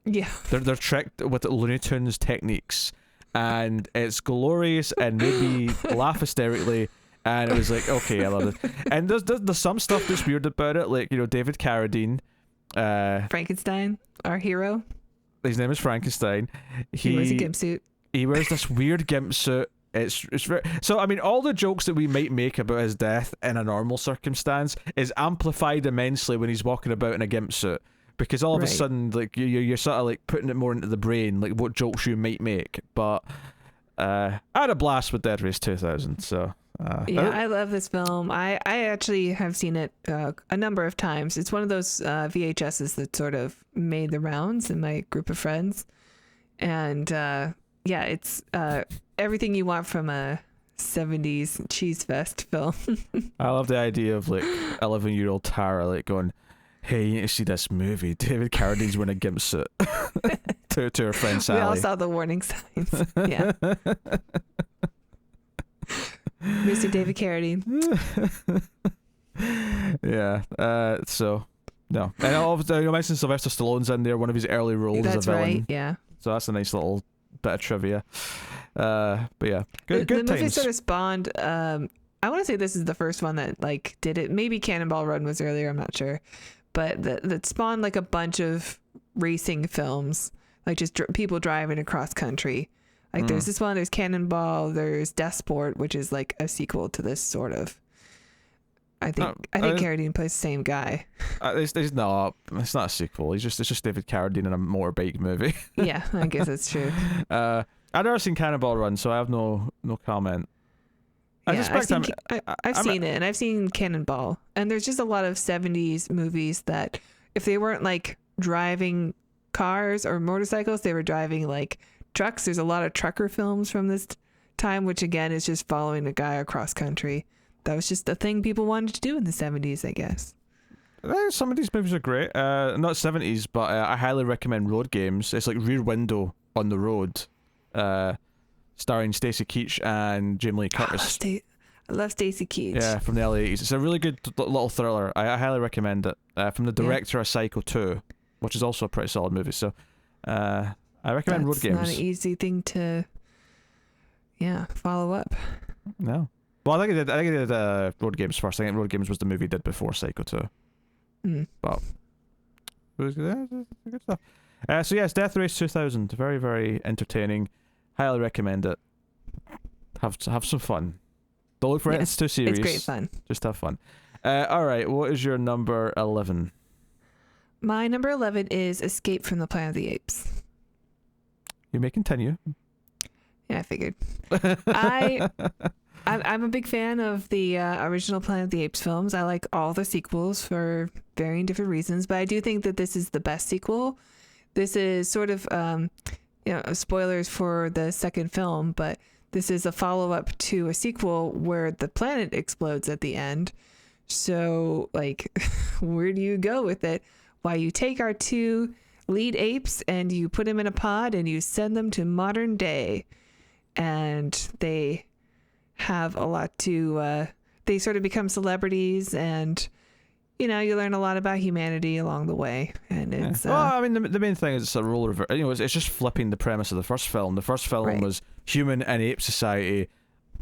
Yeah, they're tricked with Looney Tunes techniques. And it's glorious and made me laugh hysterically, and it was like, okay, I love it. And there's some stuff that's weird about it, like David Carradine, Frankenstein, our hero. His name is Frankenstein. He wears a gimp suit. He wears this weird gimp suit. It's very, so I mean, all the jokes that we might make about his death in a normal circumstance is amplified immensely when he's walking about in a gimp suit. Because all of a sudden, like you're sort of like putting it more into the brain, like what jokes you might make. But I had a blast with Dead Race 2000. So I love this film. I actually have seen it a number of times. It's one of those VHSs that sort of made the rounds in my group of friends, and it's everything you want from a 70s cheese fest film. I love the idea of like 11-year-old Tara like going, hey, you need to see this movie. David Carradine's wearing a gimp suit. to her friend Sally. We all saw the warning signs. Yeah. Mr. David Carradine. Yeah. So, no. And obviously, you mentioned Sylvester Stallone's in there, one of his early roles as a villain. That's right, yeah. So that's a nice little bit of trivia. But yeah, good the times. movie sort of spawned... I want to say this is the first one that like did it. Maybe Cannonball Run was earlier, I'm not sure. But that spawned like a bunch of racing films, like just people driving across country. Like there's this one, there's Cannonball, there's Death Sport, which is like a sequel to this sort of. I think Carradine plays the same guy. It's not a sequel. It's just David Carradine in a motorbike movie. Yeah, I guess that's true. I've never seen Cannonball Run, so I have no comment. I've seen it, and I've seen Cannonball, and there's just a lot of 70s movies that if they weren't like driving cars or motorcycles, they were driving like trucks. There's a lot of trucker films from this time, which again is just following a guy across country. That was just a thing people wanted to do in the 70s, I guess. Some of these movies are great. Not 70s, but I highly recommend Road Games. It's like Rear Window on the Road. Starring Stacey Keach and Jamie Lee Curtis. I love Stacey Keach. Yeah, from the early 80s. It's a really good little thriller. I highly recommend it. From the director of Psycho 2, which is also a pretty solid movie. So I recommend Road Games. It's not an easy thing to follow up. No. Well, I think I did Road Games first. I think Road Games was the movie he did before Psycho 2. But it was good stuff. So yes, Death Race 2000. Very, very entertaining. Highly recommend it. Have some fun. Don't look for it. It's too serious. It's great fun. Just have fun. All right. What is your number 11? My number 11 is Escape from the Planet of the Apes. You may continue. Yeah, I figured. I'm a big fan of the original Planet of the Apes films. I like all the sequels for varying different reasons, but I do think that this is the best sequel. This is sort of spoilers for the second film, but this is a follow-up to a sequel where the planet explodes at the end. So, like, where do you go with it? Why, you take our 2 lead apes and you put them in a pod and you send them to modern day, and they have a lot to they sort of become celebrities, and you know, you learn a lot about humanity along the way, and it's well, I mean, the main thing is it's a role reverse. You know, it's just flipping the premise of the first film. The first film Right. was human and ape society.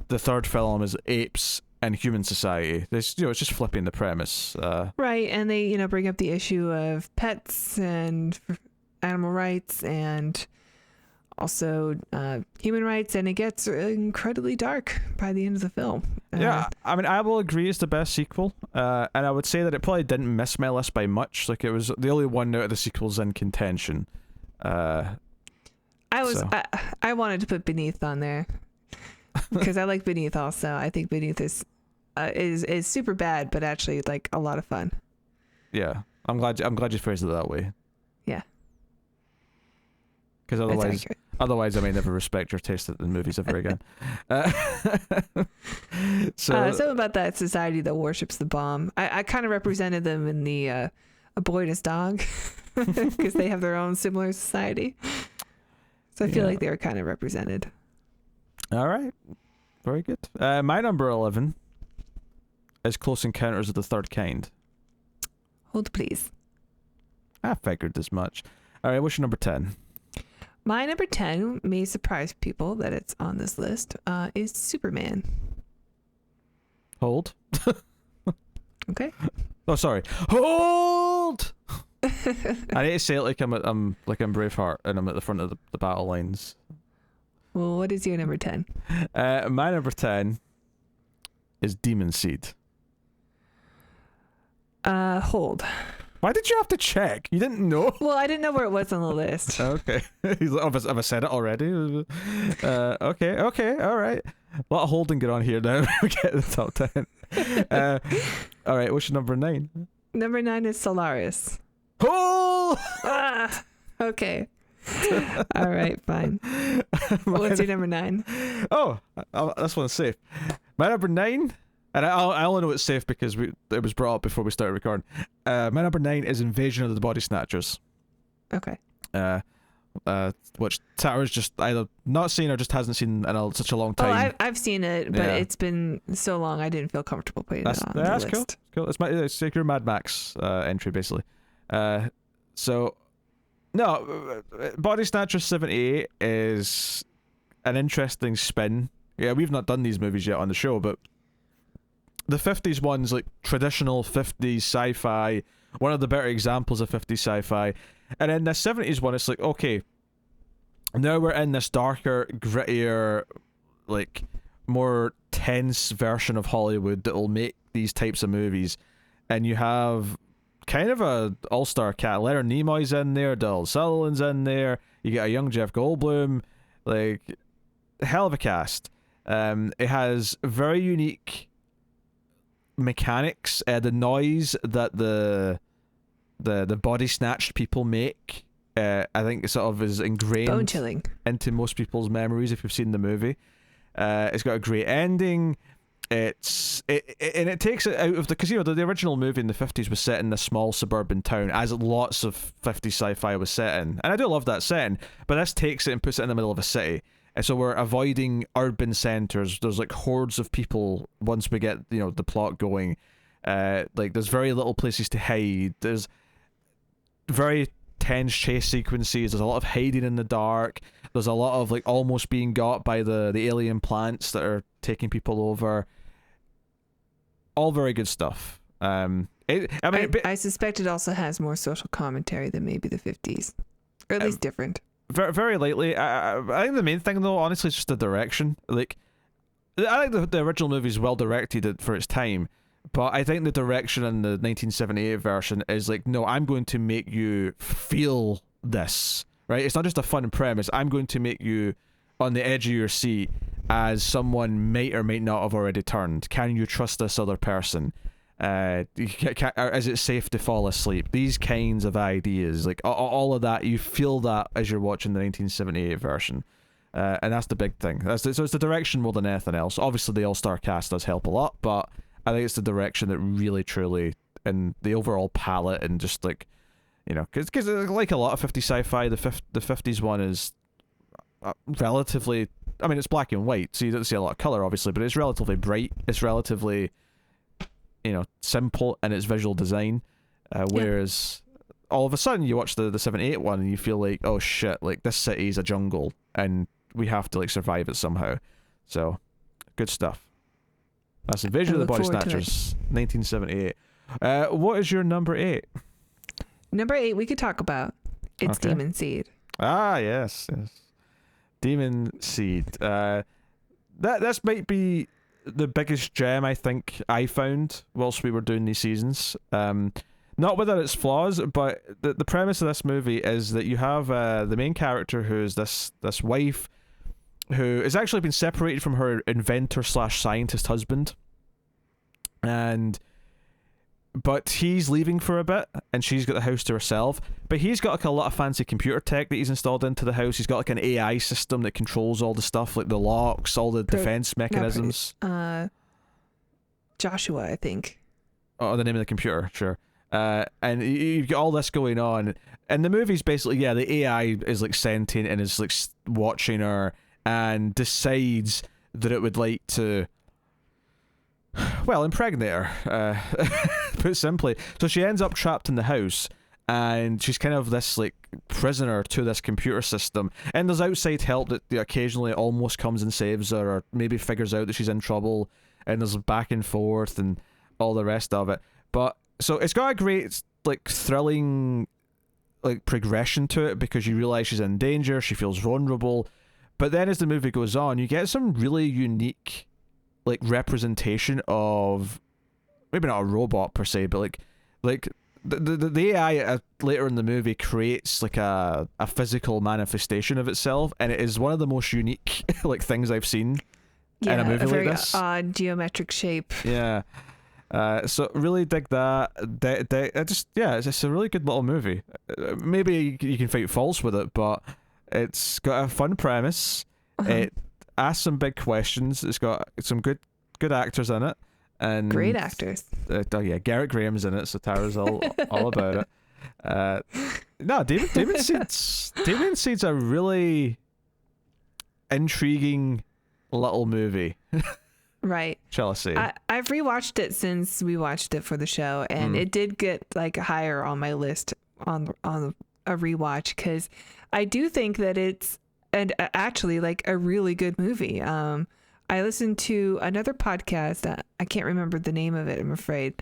The third film is apes and human society. It's just flipping the premise. right, and they, you know, bring up the issue of pets and animal rights and also human rights, and it gets incredibly dark by the end of the film. Yeah, I mean, I will agree it's the best sequel, and I would say that it probably didn't miss my list by much. Like, it was the only one out of the sequels in contention. I wanted to put Beneath on there because I like Beneath also. I think Beneath is super bad, but actually like a lot of fun. Yeah, I'm glad you phrased it that way. Yeah, because otherwise I may never respect your taste in movies ever again. Something about that society that worships the bomb. I kind of represented them in the A Boy and His Dog because they have their own similar society. So I feel like they were kind of represented. All right, very good. My number 11 is Close Encounters of the Third Kind. Hold please. I figured as much. All right, what's your number 10? My number 10 may surprise people that it's on this list, is Superman. Hold. Okay. Oh, sorry. Hold! I need to say it like I'm Braveheart and I'm at the front of the battle lines. Well, what is your number 10? My number 10 is Demon Seed. Hold. Why did you have to check? You didn't know? Well, I didn't know where it was on the list. Okay. He's like, have I said it already? Okay, all right. Let Hold and get on here now. We get to the top 10. All right, what's your number 9? Number 9 is Solaris. Oh! Okay. All right, fine. What's your number 9? Oh, this one's safe. My number 9, and I only know it's safe because it was brought up before we started recording. My number 9 is Invasion of the Body Snatchers. Okay. Which Tara's just either not seen or just hasn't seen in such a long time. Oh, I've seen it, but it's been so long I didn't feel comfortable putting it on the list. Cool. It's like your Mad Max entry, basically. So, no, Body Snatchers 78 is an interesting spin. Yeah, we've not done these movies yet on the show, but the 50s one's like traditional 50s sci-fi, one of the better examples of 50s sci-fi. And then the 70s one, it's like, okay, now we're in this darker, grittier, like, more tense version of Hollywood that will make these types of movies. And you have kind of a all-star cast. Leonard Nimoy's in there, Donald Sutherland's in there, you get a young Jeff Goldblum, like, hell of a cast. It has very unique mechanics. The noise that the body snatched people make, I think it sort of is ingrained bone-chilling into most people's memories if you've seen the movie. It's got a great ending. And it takes it out of because the original movie in the 50s was set in a small suburban town, as lots of 50s sci-fi was set in, and I do love that setting, but this takes it and puts it in the middle of a city. And so we're avoiding urban centers. There's like hordes of people once we get the plot going. Like there's very little places to hide. There's very tense chase sequences. There's a lot of hiding in the dark. There's a lot of like almost being got by the alien plants that are taking people over. All very good stuff. I suspect it also has more social commentary than maybe the 50s, or at least different. Very, very lightly. I think the main thing though, honestly, is just the direction. Like, I think the original movie is well directed for its time, but I think the direction in the 1978 version is like, no, I'm going to make you feel this, right? It's not just a fun premise. I'm going to make you on the edge of your seat as someone might or might not have already turned. Can you trust this other person? Is it safe to fall asleep? These kinds of ideas, like all of that, you feel that as you're watching the 1978 version. And that's the big thing. So it's the direction more than anything else. Obviously, the all-star cast does help a lot, but I think it's the direction that really, truly, and the overall palette, and just like, because like a lot of 50 sci-fi, the 50s one is relatively, it's black and white, so you don't see a lot of color, obviously, but it's relatively bright. It's relatively simple in its visual design, whereas all of a sudden you watch the 78 one and you feel like, oh shit, like this city is a jungle and we have to like survive it somehow. So good stuff. That's Invasion of the Body Snatchers, 1978. What is your number 8? Number 8 we could talk about. It's Okay. Demon Seed. Ah, yes. Demon Seed. This might be the biggest gem I think I found whilst we were doing these seasons. Not without its flaws, but the premise of this movie is that you have the main character who's this wife who has actually been separated from her inventor/scientist husband, but he's leaving for a bit and she's got the house to herself, but he's got like a lot of fancy computer tech that he's installed into the house. He's got like an AI system that controls all the stuff, like the locks, all the defense mechanisms. Joshua, I think. Oh, the name of the computer, sure. And you've got all this going on, and the movie's basically, the AI is like sentient and is like watching her and decides that it would like to, well, impregnate her, put simply. So she ends up trapped in the house, and she's kind of this like prisoner to this computer system, and there's outside help that occasionally almost comes and saves her, or maybe figures out that she's in trouble, and there's back and forth and all the rest of it. But so it's got a great like thrilling like progression to it, because you realize she's in danger, she feels vulnerable, but then as the movie goes on, you get some really unique like representation of, maybe not a robot per se, but like the AI later in the movie creates like a physical manifestation of itself, and it is one of the most unique like things I've seen in a movie very like this. Odd geometric shape. Yeah. So really dig that. It's a really good little movie. Maybe you can fight false with it, but it's got a fun premise. It asks some big questions. It's got some good actors in it, and Great actors. Garrett Graham's in it, so Tara's all about it. No, Demon Seed's a really intriguing little movie. Right. Shall I say? I've rewatched it since we watched it for the show, and it did get like higher on my list on a rewatch, because I do think that it's actually like a really good movie. I listened to another podcast. I can't remember the name of it, I'm afraid.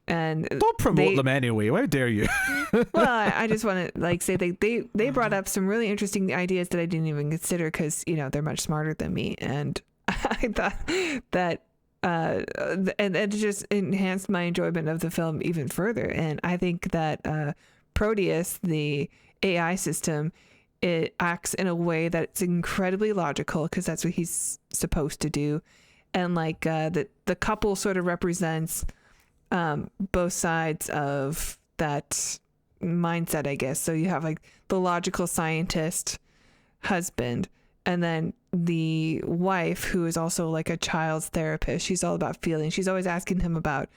And don't promote them anyway. How dare you? Well, I just want to like say they brought up some really interesting ideas that I didn't even consider, because they're much smarter than me, and I thought that and it just enhanced my enjoyment of the film even further. And I think that Proteus, the AI system, it acts in a way that's incredibly logical, because that's what he's supposed to do. And like the couple sort of represents both sides of that mindset, I guess. So you have like the logical scientist husband, and then the wife, who is also like a child's therapist. She's all about feeling. She's always asking him about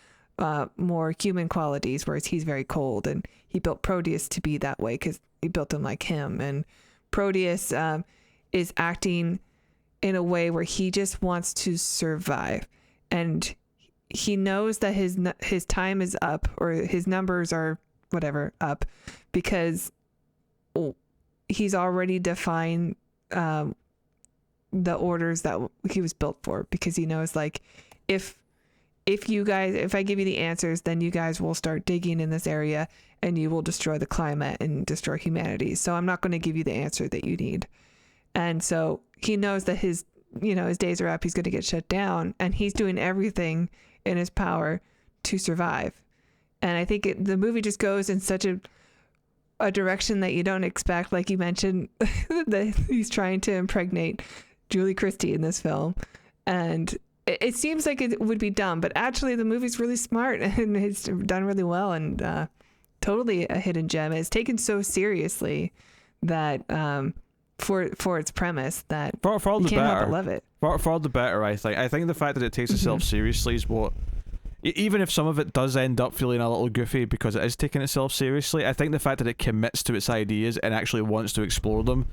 more human qualities, whereas he's very cold. And he built Proteus to be that way because he built him like him. And Proteus is acting in a way where he just wants to survive. And he knows that his time is up, or his numbers are whatever up, because he's already defined the orders that he was built for, because he knows like if I give you the answers, then you guys will start digging in this area and you will destroy the climate and destroy humanity. So I'm not going to give you the answer that you need. And so he knows that his days are up. He's going to get shut down, and he's doing everything in his power to survive. And I think the movie just goes in such a direction that you don't expect. Like you mentioned, that he's trying to impregnate Julie Christie in this film, and it seems like it would be dumb, but actually the movie's really smart and it's done really well, and totally a hidden gem. It's taken so seriously that for its premise that for all you the can't better. help but love it. For all the better, I think the fact that it takes itself seriously is what, even if some of it does end up feeling a little goofy because it is taking itself seriously, I think the fact that it commits to its ideas and actually wants to explore them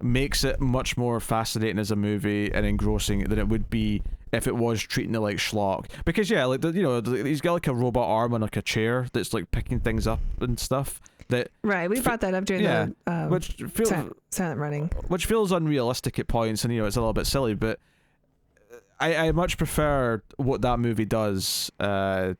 makes it much more fascinating as a movie and engrossing than it would be if it was treating it like schlock. Because yeah, like he's got like a robot arm on like a chair that's like picking things up and stuff. That right, we brought that up during the which feels silent running, which feels unrealistic at points, and it's a little bit silly. But I much prefer what that movie does than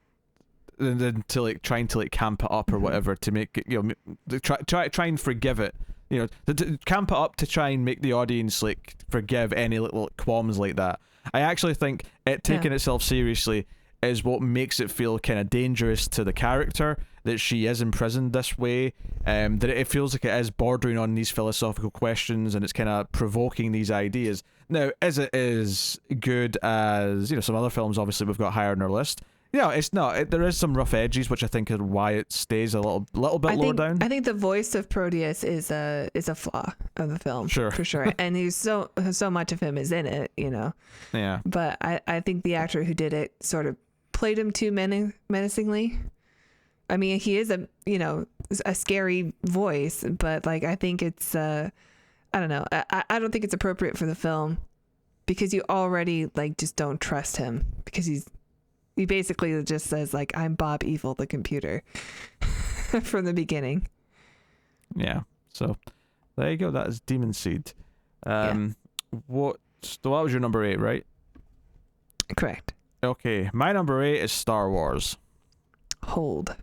to like trying to like camp it up or whatever to make it, try and forgive it. To camp it up to try and make the audience like forgive any little qualms like that. I actually think it taking itself seriously is what makes it feel kind of dangerous to the character, that she is imprisoned this way, that it feels like it is bordering on these philosophical questions, and it's kind of provoking these ideas. Now, as it is good as some other films, obviously we've got higher on our list. It's not. There is some rough edges, which I think is why it stays a little bit lower down. I think the voice of Proteus is a flaw of the film, sure, for sure. And he's so much of him is in it, Yeah. But I think the actor who did it sort of played him too menacingly. I mean, he is a scary voice, but like I think it's I don't know. I don't think it's appropriate for the film, because you already like just don't trust him, because he basically just says like, I'm Bob Evil the computer from the beginning. Yeah. So there you go. That is Demon Seed. What was your number 8, right? Correct. Okay. My number 8 is Star Wars. Hold.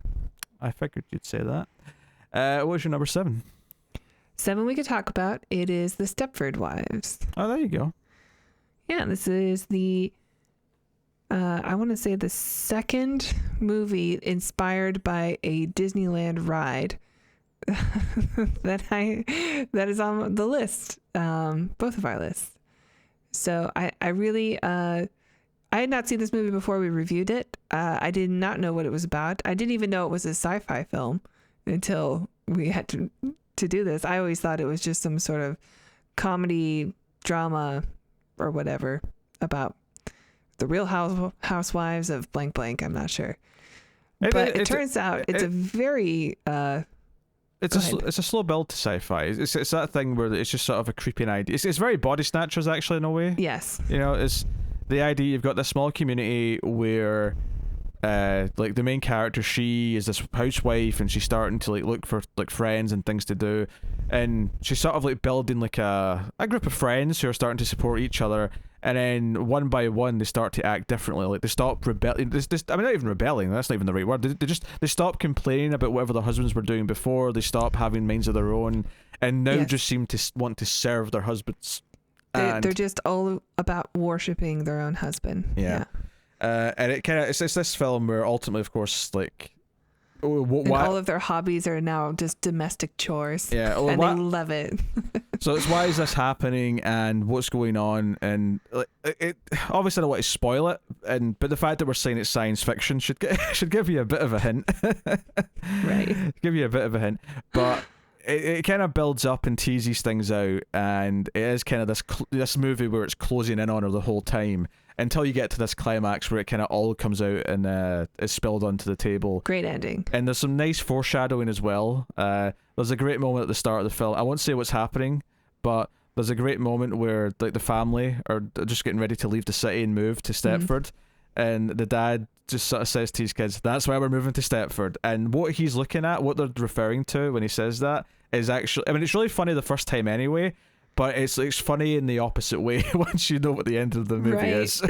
I figured you'd say that. What was your number 7? 7 we could talk about. It is the Stepford Wives. Oh, there you go. Yeah, this is the I want to say the second movie inspired by a Disneyland ride that is on the list, both of our lists. So I really I had not seen this movie before we reviewed it. I did not know what it was about. I didn't even know it was a sci-fi film until we had to do this. I always thought it was just some sort of comedy drama or whatever about the Real Housewives of blank blank. I'm not sure, but it turns out it's a very it's a slow build to sci-fi. It's that thing where it's just sort of a creeping idea. It's very Body Snatchers actually in a way. Yes. It's the idea you've got this small community where like the main character, she is this housewife and she's starting to like look for like friends and things to do, and she's sort of like building like a group of friends who are starting to support each other, and then one by one they start to act differently. Like they stop rebelling. I mean, not even rebelling, that's not even the right word. They stop complaining about whatever their husbands were doing before. They stop having minds of their own, and now just seem to want to serve their husbands. They're just all about worshipping their own husband. Yeah. And it kind of it's this film where ultimately, of course, like all of their hobbies are now just domestic chores. Yeah, and they love it. So it's why is this happening and what's going on, and it obviously I don't want to spoil it, but the fact that we're saying it's science fiction should give you a bit of a hint. Right. Give you a bit of a hint, but it kind of builds up and teases things out, and it is kind of this movie where it's closing in on her the whole time, until you get to this climax where it kind of all comes out and is spilled onto the table. Great ending. And there's some nice foreshadowing as well. There's a great moment at the start of the film. I won't say what's happening, but there's a great moment where like the family are just getting ready to leave the city and move to Stepford. And the dad just sort of says to his kids, that's why we're moving to Stepford. And what he's looking at, what they're referring to when he says that, is actually, I mean, it's really funny the first time anyway, but it's funny in the opposite way once you know what the end of the movie is.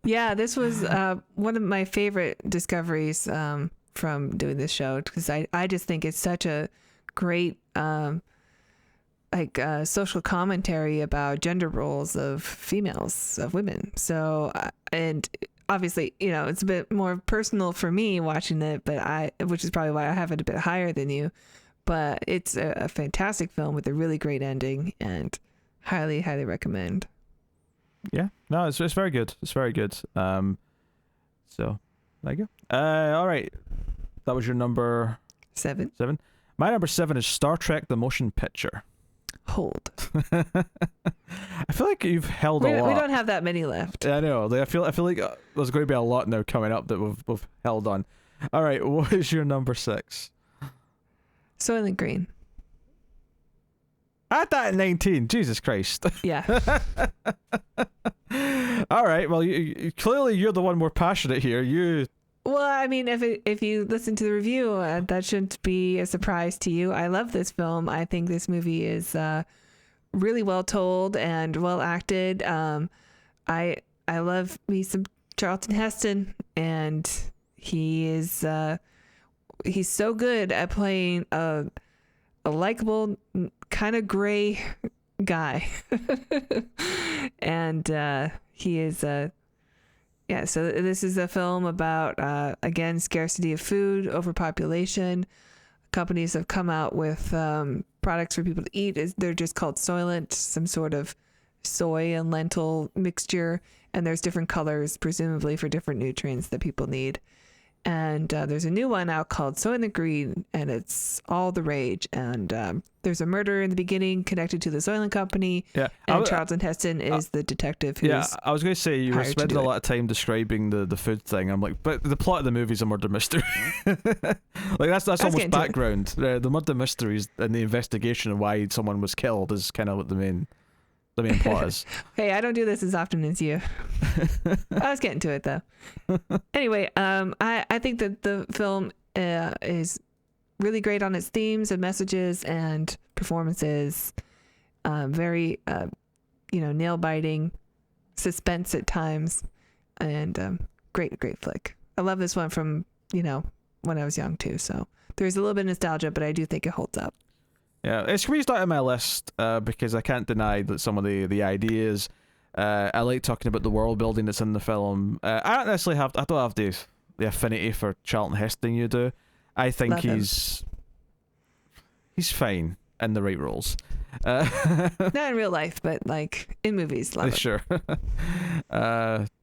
Yeah, this was one of my favorite discoveries from doing this show, because I just think it's such a great social commentary about gender roles of females, of women. So and obviously, it's a bit more personal for me watching it, but which is probably why I have it a bit higher than you. But it's a fantastic film with a really great ending, and highly, highly recommend. Yeah, no, it's very good. It's very good. So there you go. All right, that was your number 7. My number 7 is Star Trek: The Motion Picture. Hold. I feel like you've held a lot. We don't have that many left. I know. I feel like there's going to be a lot now coming up that we've held on. All right, what is your number 6? Soylent Green. Add that at 19. Jesus Christ. Yeah. All right. Well, clearly you're the one more passionate here. Well, I mean, if you listen to the review, that shouldn't be a surprise to you. I love this film. I think this movie is really well told and well acted. I love me some Charlton Heston, and he's so good at playing a likable, kind of gray guy, and he is yeah, so this is a film about, again, scarcity of food, overpopulation. Companies have come out with products for people to eat. They're just called Soylent, some sort of soy and lentil mixture. And there's different colors, presumably for different nutrients that people need. And there's a new one out called Soylent Green, and it's all the rage. And there's a murder in the beginning connected to the Soylent Company. Yeah, and Charlton Heston is the detective who's... Yeah, I was going to say, you were spending a lot of time describing the food thing. I'm like, but the plot of the movie is a murder mystery. Like, that's almost background. The murder mysteries and the investigation of why someone was killed is kind of what the main plot is. Hey, I don't do this as often as you. I was getting to it though. Anyway, I think that the film is really great on its themes and messages and performances. Very, nail biting, suspense at times, and great flick. I love this one from when I was young too. So there's a little bit of nostalgia, but I do think it holds up. Yeah, it's squeezed out of my list because I can't deny that some of the ideas. I like talking about the world building that's in the film. I don't necessarily have. I don't have the affinity for Charlton Heston you do. I think he's fine in the right roles. Not in real life, but like in movies. Love it. Sure.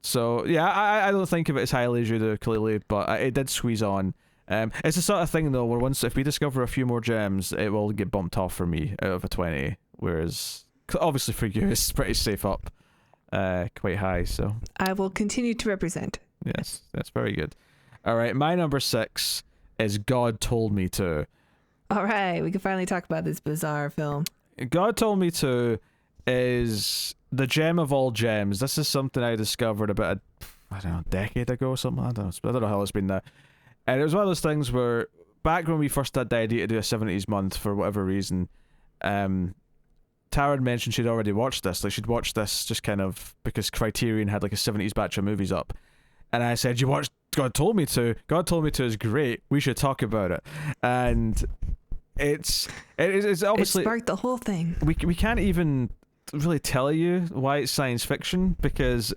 So yeah, I don't think of it as highly as you do, clearly, but it did squeeze on. It's the sort of thing though where if we discover a few more gems, it will get bumped off for me out of a 20, whereas obviously for you it's pretty safe up, quite high. So I will continue to represent. Yes, that's very good. All right, my number 6 is God Told Me To. All right, we can finally talk about this bizarre film. God Told Me To is the gem of all gems. This is something I discovered about a decade ago or something. I don't know how it's been now. And it was one of those things where back when we first had the idea to do a 70s month for whatever reason, Tara had mentioned she'd already watched this. Like, she'd watched this just kind of because Criterion had like a 70s batch of movies up. And I said, you watched God Told Me To? God Told Me To is great. We should talk about it. And it's obviously... It sparked the whole thing. We can't even really tell you why it's science fiction, because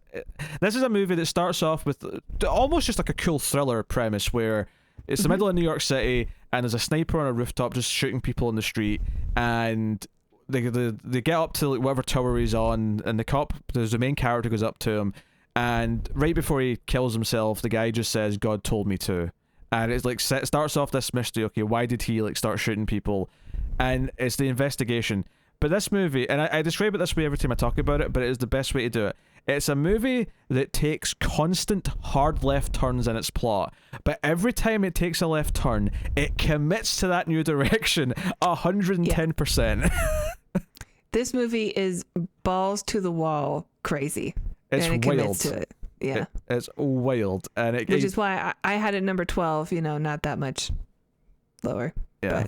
this is a movie that starts off with almost just like a cool thriller premise where it's the middle of New York City and there's a sniper on a rooftop just shooting people in the street, and they get up to like whatever tower he's on, and there's the main character goes up to him, and right before he kills himself the guy just says, God told me to. And it's like starts off this mystery. Okay, why did he like start shooting people? And it's the investigation. But this movie, and I describe it this way every time I talk about it, but it is the best way to do it. It's a movie that takes constant hard left turns in its plot, but every time it takes a left turn, it commits to that new direction 110%. Yeah. This movie is balls to the wall crazy. It's and it wild. Commits to it. Yeah. It's wild. Which is why I had it number 12, not that much lower. Yeah.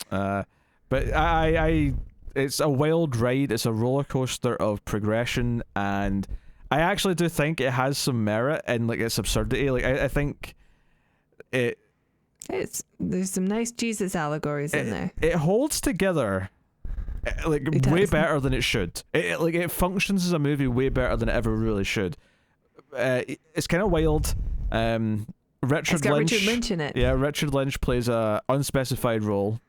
But I it's a wild ride. It's a roller coaster of progression, and I actually do think it has some merit in like its absurdity. Like I think there's some nice Jesus allegories in there. It holds together like way better than it should. It functions as a movie way better than it ever really should. It's kind of wild. Richard Lynch in it. Yeah, Richard Lynch plays a unspecified role.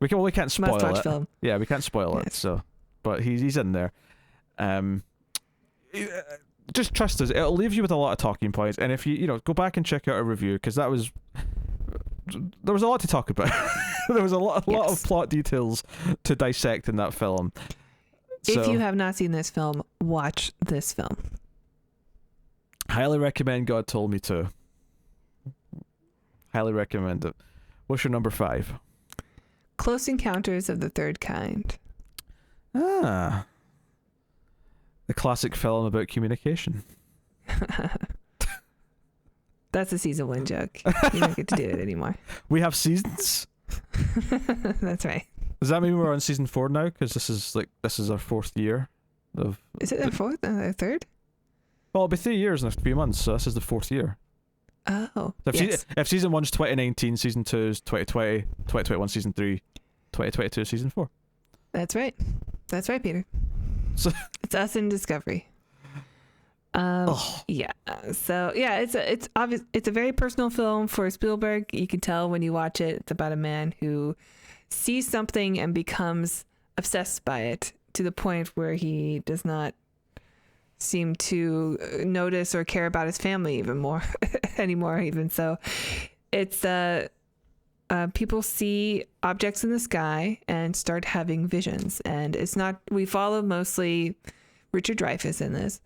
We can't spoil it. Film. Yeah, we can't spoil it. So, but he's in there. Just trust us; it'll leave you with a lot of talking points. And if you go back and check out our review, because there was a lot to talk about. There was a lot of plot details to dissect in that film. If you have not seen this film, watch this film. Highly recommend God Told Me To. Highly recommend it. What's your number 5? Close Encounters of the Third Kind. Ah. A classic film about communication. That's a season 1 joke. You don't get to do it anymore. We have seasons? That's right. Does that mean we're on season 4 now? Because this is our 4th year of. Is it the 4th or the 3rd? Well, it'll be 3 years in a few months, so this is the 4th year. Oh, So yes. if season 1's 2019, season 2 is 2020, 2021 season 3, 2022 season 4. That's right. That's right, Peter. So It's us in Discovery. Yeah. So yeah, it's obvious. It's a very personal film for Spielberg. You can tell when you watch it. It's about a man who sees something and becomes obsessed by it to the point where he does not seem to notice or care about his family even more anymore. Even so, it's people see objects in the sky and start having visions, and it's not. We follow mostly Richard Dreyfuss in this.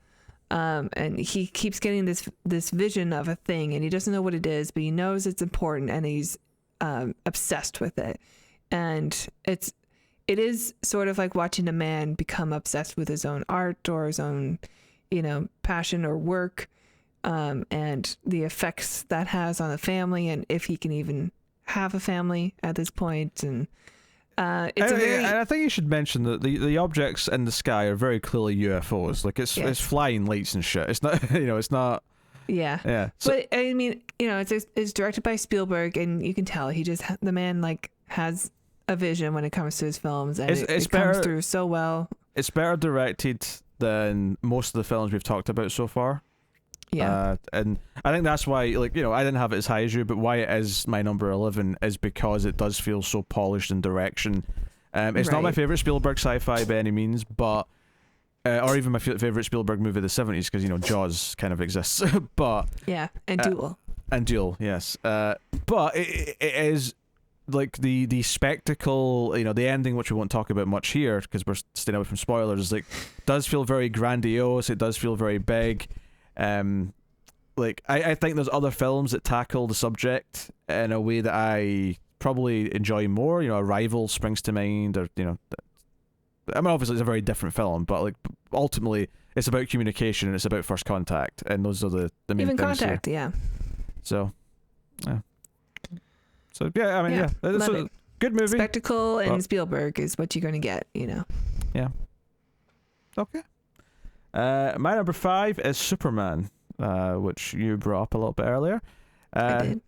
And he keeps getting this vision of a thing, and he doesn't know what it is, but he knows it's important, and he's obsessed with it. And it is sort of like watching a man become obsessed with his own art or his own, passion or work, and the effects that has on the family, and if he can even have a family at this point. And I think you should mention that the objects in the sky are very clearly UFOs. Like it's flying lights and shit. It's not, it's not. Yeah. Yeah. So, but I mean, it's directed by Spielberg, and you can tell the man like has a vision when it comes to his films, and it comes through so well. It's better directed than most of the films we've talked about so far. Yeah. And I think that's why, I didn't have it as high as you, but why it is my number 11 is because it does feel so polished in direction. It's not my favorite Spielberg sci-fi by any means, but or even my favorite Spielberg movie of the 70s, because Jaws kind of exists. But yeah, and Duel. And Duel, yes. But it is like the spectacle, the ending, which we won't talk about much here because we're staying away from spoilers. Does feel very grandiose. It does feel very big. I think there's other films that tackle the subject in a way that I probably enjoy more. Arrival springs to mind, or obviously it's a very different film, but ultimately it's about communication and it's about first contact, and those are the main even things contact here. Yeah. So yeah, it's a good movie. Spectacle and Spielberg is what you're going to get. Yeah. Okay. My number 5 is Superman, which you brought up a little bit earlier. I did.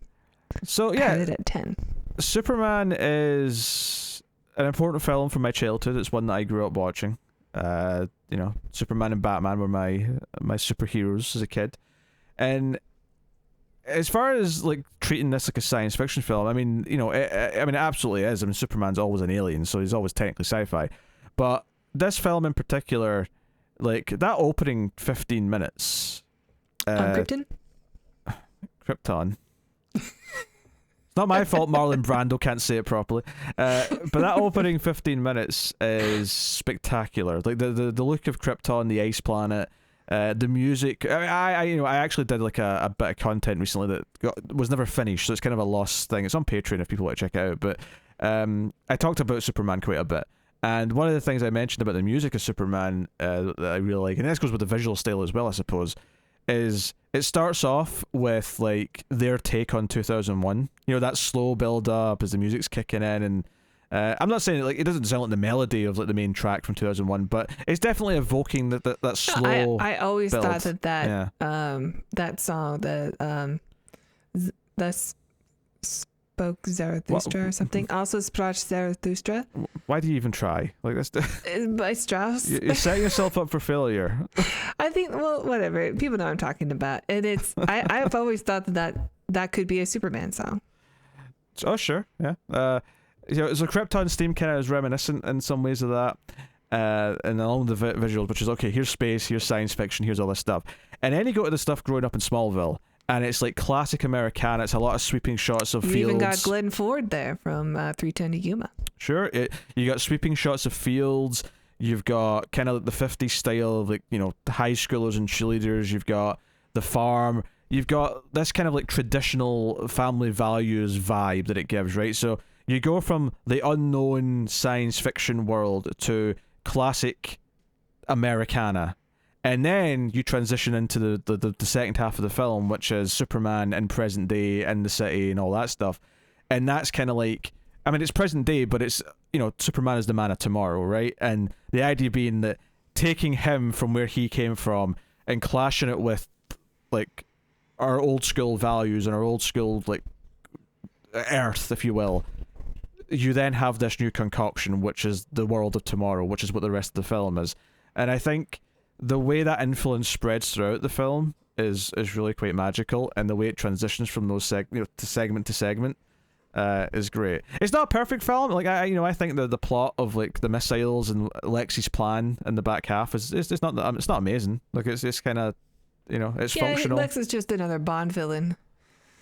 So yeah, I had it at 10. Superman is an important film from my childhood. It's one that I grew up watching. Superman and Batman were my superheroes as a kid, and as far as treating this like a science fiction film, it absolutely is. Superman's always an alien, so he's always technically sci-fi, but this film in particular. That opening 15 minutes. Krypton? Krypton. It's not my fault Marlon Brando can't say it properly. But that opening 15 minutes is spectacular. The look of Krypton, the ice planet, the music. I actually did a bit of content recently that was never finished, so it's kind of a lost thing. It's on Patreon if people want to check it out. But I talked about Superman quite a bit. And one of the things I mentioned about the music of Superman that I really like, and this goes with the visual style as well, I suppose, is it starts off with their take on 2001. That slow build up as the music's kicking in, and I'm not saying it doesn't sound like the melody of the main track from 2001, but it's definitely evoking that slow. I always build. thought that that song that spoke Zarathustra or something. Also sprach Zarathustra. Why do you even try? This? By Strauss. You're setting yourself up for failure. I think, whatever. People know what I'm talking about. And it's, I've always thought that could be a Superman song. Oh, sure. Yeah. So Krypton's theme kind of is reminiscent in some ways of that. And along the visuals, which is, okay, here's space, here's science fiction, here's all this stuff. And then you go to the stuff growing up in Smallville. And it's classic Americana. It's a lot of sweeping shots of fields. You even got Glenn Ford there from 310 to Yuma. Sure. You got sweeping shots of fields. You've got kind of the 50s style of high schoolers and cheerleaders. You've got the farm. You've got this kind of traditional family values vibe that it gives, right? So you go from the unknown science fiction world to classic Americana. And then you transition into the second half of the film, which is Superman in present day in the city and all that stuff. And that's kind of like, I mean, it's present day, but it's, Superman is the man of tomorrow, right? And the idea being that taking him from where he came from and clashing it with, like, our old school values and our old school, like, Earth, if you will, you then have this new concoction, which is the world of tomorrow, which is what the rest of the film is. And I think the way that influence spreads throughout the film is really quite magical, and the way it transitions from those segment to segment is great. It's not a perfect film. Like, I think the plot of, like, the missiles and Lexi's plan in the back half is it's not amazing. Like, it's kind of, it's functional. Lex is just another Bond villain.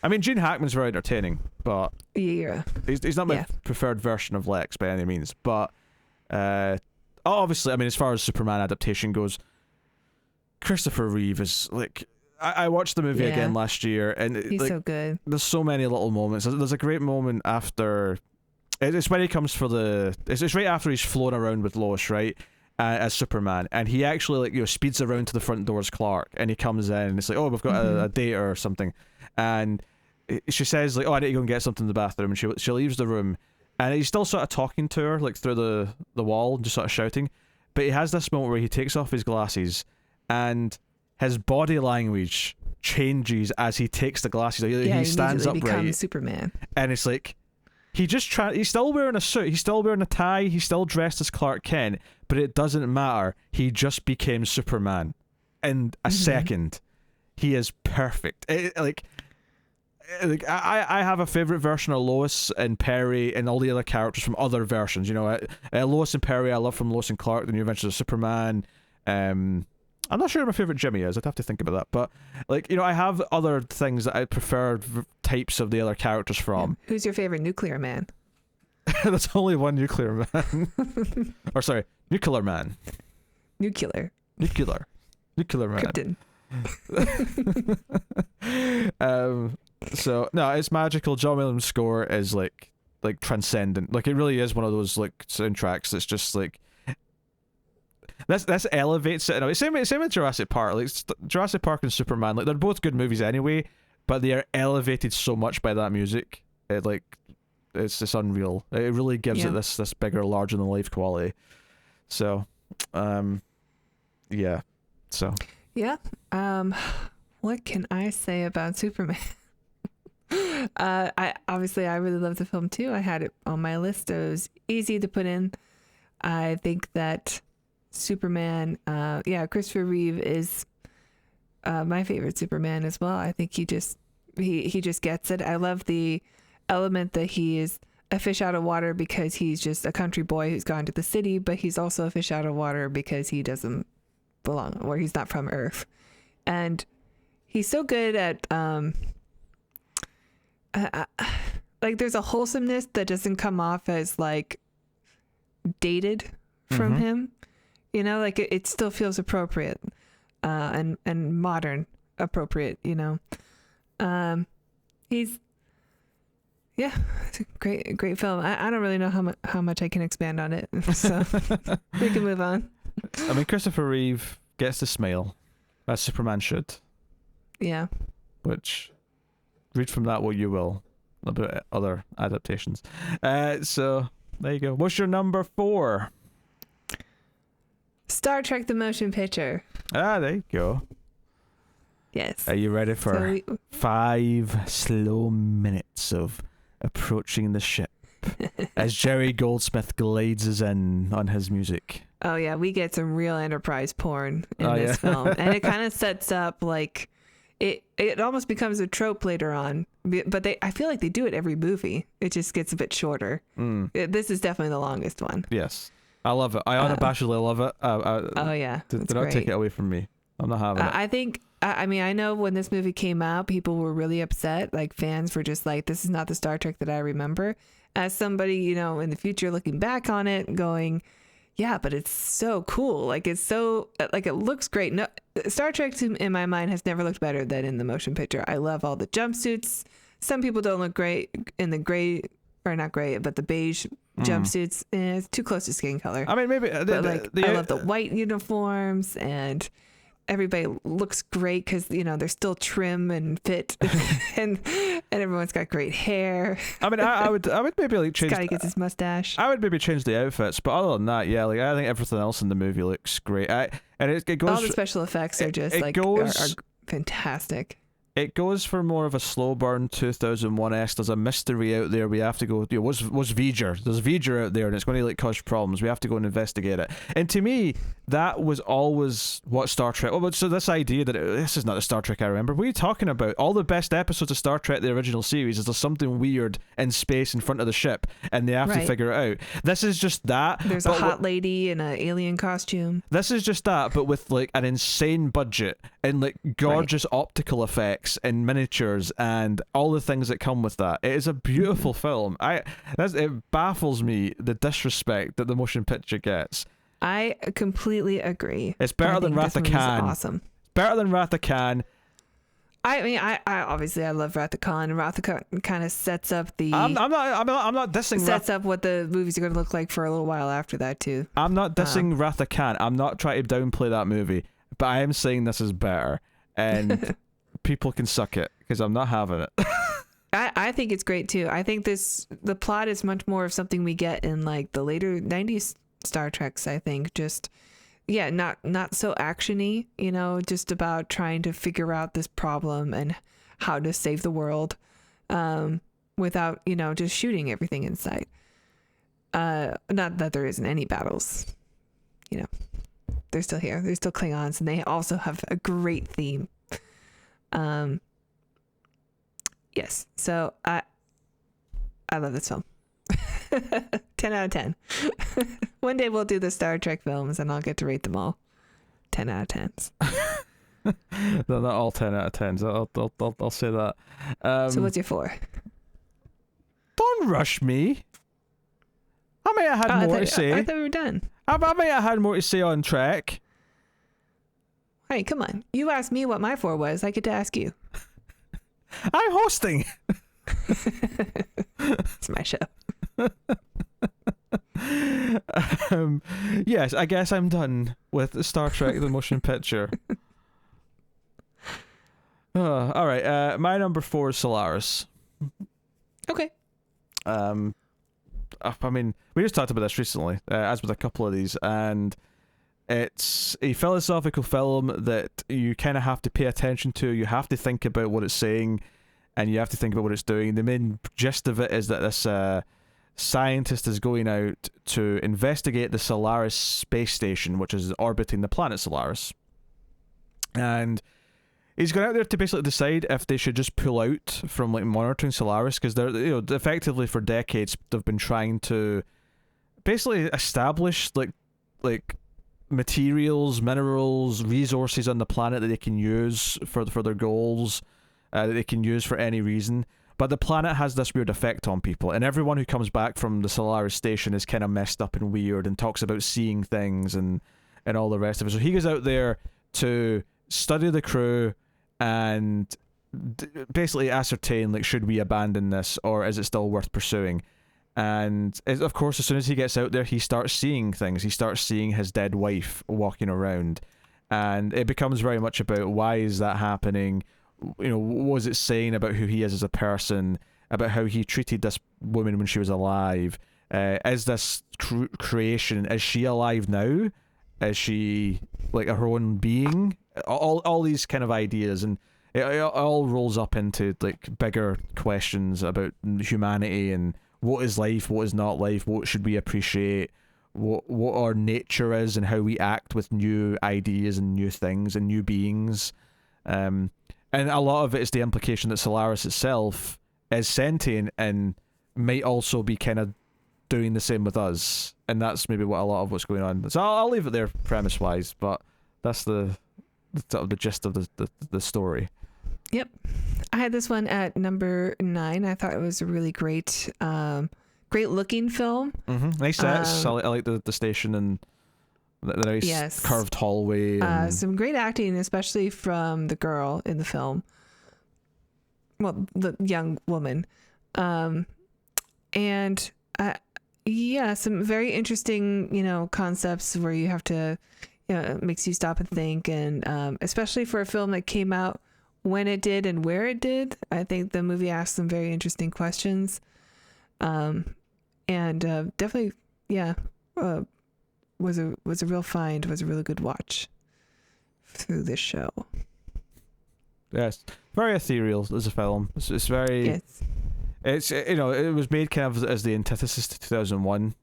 I mean, Gene Hackman's very entertaining, but yeah, he's not my preferred version of Lex by any means. But obviously, I mean, as far as Superman adaptation goes, Christopher Reeve is, like, I watched the movie again last year, and he's, like, so good. There's so many little moments. There's a great moment after, it's when he comes for it's right after he's flown around with Lois, right, as Superman, and he actually, like, speeds around to the front door as Clark, and he comes in, and it's like, oh, we've got a date or something, and she says, like, oh, I need to go and get something in the bathroom, and she leaves the room, and he's still sort of talking to her, like, through the wall, just sort of shouting, but he has this moment where he takes off his glasses, and his body language changes as he takes the glasses. He stands upright, becomes Superman, and it's like he's still wearing a suit, he's still wearing a tie, he's still dressed as Clark Kent, but it doesn't matter. He just became Superman in a second. He is perfect. I have a favorite version of Lois and Perry and all the other characters from other versions. Lois and Perry I love from Lois and Clark, the New Adventures of Superman. I'm not sure who my favorite Jimmy is. I'd have to think about that. But, like, I have other things that I prefer types of the other characters from. Yeah. Who's your favorite nuclear man? There's only one nuclear man. Or sorry, nuclear man. Nuclear man. Krypton. So no, it's magical. John Williams' score is like transcendent. Like, it really is one of those, like, soundtracks that's just like this elevates it. Same with Jurassic Park. Like, Jurassic Park and Superman, like, they're both good movies anyway, but they are elevated so much by that music. It's just unreal. It really gives it this bigger, larger than life quality. So, yeah. So. Yeah. What can I say about Superman? I really love the film too. I had it on my list. It was easy to put in. I think that Superman, Christopher Reeve is my favorite Superman as well. I think he just gets it. I love the element that he is a fish out of water because he's just a country boy who's gone to the city, but he's also a fish out of water because he doesn't belong, or he's not from Earth. And he's so good at like, there's a wholesomeness that doesn't come off as, like, dated from him. Like, it still feels appropriate and modern appropriate. It's a great film. I don't really know how much I can expand on it, so we can move on. I mean, Christopher Reeve gets the smile, as Superman should. Yeah. Which, read from that what you will about other adaptations. So there you go. What's your number 4? Star Trek: The Motion Picture. There you go. Yes. Are you ready for 5 slow minutes of approaching the ship as Jerry Goldsmith glides us in on his music? Oh yeah, we get some real Enterprise porn in this film, and it kind of sets up, like, it almost becomes a trope later on, but I feel like they do it every movie. It just gets a bit shorter. This is definitely the longest one. Yes, I love it. I unabashedly love it. Oh yeah, do not take it away from me. I'm not having it. I think, I know when this movie came out, people were really upset. Like, fans were just like, this is not the Star Trek that I remember. As somebody, in the future looking back on it, going, yeah, but it's so cool. Like, it's so, like, it looks great. No, Star Trek in my mind has never looked better than in the motion picture. I love all the jumpsuits. Some people don't look great in the gray, or not gray, but the beige jumpsuits. It's too close to skin color. I mean, maybe I love the white uniforms, and everybody looks great because they're still trim and fit, and everyone's got great hair. I mean, I would maybe like change. Scotty gets his mustache. I would maybe change the outfits, but other than that, yeah, like I think everything else in the movie looks great. And it goes. All the special effects are just are fantastic. It goes for more of a slow burn 2001-esque. There's a mystery out there. We have to go. Was V'ger? There's V'ger out there, and it's going to like cause problems. We have to go and investigate it. And to me, that was always what Star Trek. Oh, so this idea that this is not the Star Trek I remember. What are you talking about? All the best episodes of Star Trek, the original series, is there's something weird in space in front of the ship, and they have to figure it out. This is just that. There's a hot lady in an alien costume. This is just that, but with like an insane budget and like gorgeous optical effects and miniatures and all the things that come with that. It is a beautiful film. It baffles me the disrespect that the motion picture gets. I completely agree. It's better than Wrath of Khan. Awesome. Better than Wrath of Khan. I mean, I obviously I love Wrath of Khan, and Wrath of Khan kind of sets up the. I'm not dissing. Sets up what the movies are going to look like for a little while after that too. I'm not dissing Wrath of Khan. I'm not trying to downplay that movie, but I am saying this is better, and people can suck it because I'm not having it. I think it's great too. I think the plot is much more of something we get in like the later 90s Star Treks. I think just not so actiony, just about trying to figure out this problem and how to save the world without just shooting everything in sight. Not that there isn't any battles, they're still here, they're still Klingons, and they also have a great theme. Yes, so I love this film. 10 out of 10. One day we'll do the Star Trek films and I'll get to rate them all 10 out of 10s. No, not all 10 out of 10s. I'll say that. So what's your 4? Don't rush me. I may have had more to say. I thought we were done. I may have had more to say on Trek. Hey, come on. You asked me what my 4 was. I get to ask you. I'm hosting. It's my show. Yes, I guess I'm done with Star Trek the motion picture. All right, my number 4 is Solaris. Okay. I mean, we just talked about this recently, as with a couple of these, and it's a philosophical film that you kind of have to pay attention to. You have to think about what it's saying, and you have to think about what it's doing. The main gist of it is that this scientist is going out to investigate the Solaris space station, which is orbiting the planet Solaris. And he's going out there to basically decide if they should just pull out from like monitoring Solaris, because they're effectively for decades they've been trying to basically establish like materials, minerals, resources on the planet that they can use for their goals, that they can use for any reason. But the planet has this weird effect on people, and everyone who comes back from the Solaris station is kind of messed up and weird and talks about seeing things and all the rest of it. So he goes out there to study the crew and basically ascertain, like, should we abandon this or is it still worth pursuing? And of course, as soon as he gets out there, he starts seeing things. He starts seeing his dead wife walking around, and it becomes very much about why is that happening. What was it saying about who he is as a person, about how he treated this woman when she was alive? Is this creation, is she alive now? Is she like her own being? All these kind of ideas, and it all rolls up into like bigger questions about humanity and what is life, what is not life, what should we appreciate, what our nature is, and how we act with new ideas and new things and new beings. And a lot of it is the implication that Solaris itself is sentient and might also be kind of doing the same with us. And that's maybe what a lot of what's going on. So I'll leave it there premise-wise, but that's the gist of the story. Yep. I had this one at number 9. I thought it was a really great looking film. Mm-hmm. Nice sets. I like the station and the nice curved hallway. Some great acting, especially from the girl in the film. Well, the young woman. And some very interesting, concepts where you have to it makes you stop and think, and especially for a film that came out when it did and where it did, I think the movie asked some very interesting questions. And definitely, yeah, was a real find. Was a really good watch through this show. Yes, very ethereal as a film. It's very. Yes. It's it was made kind of as the antithesis to 2001.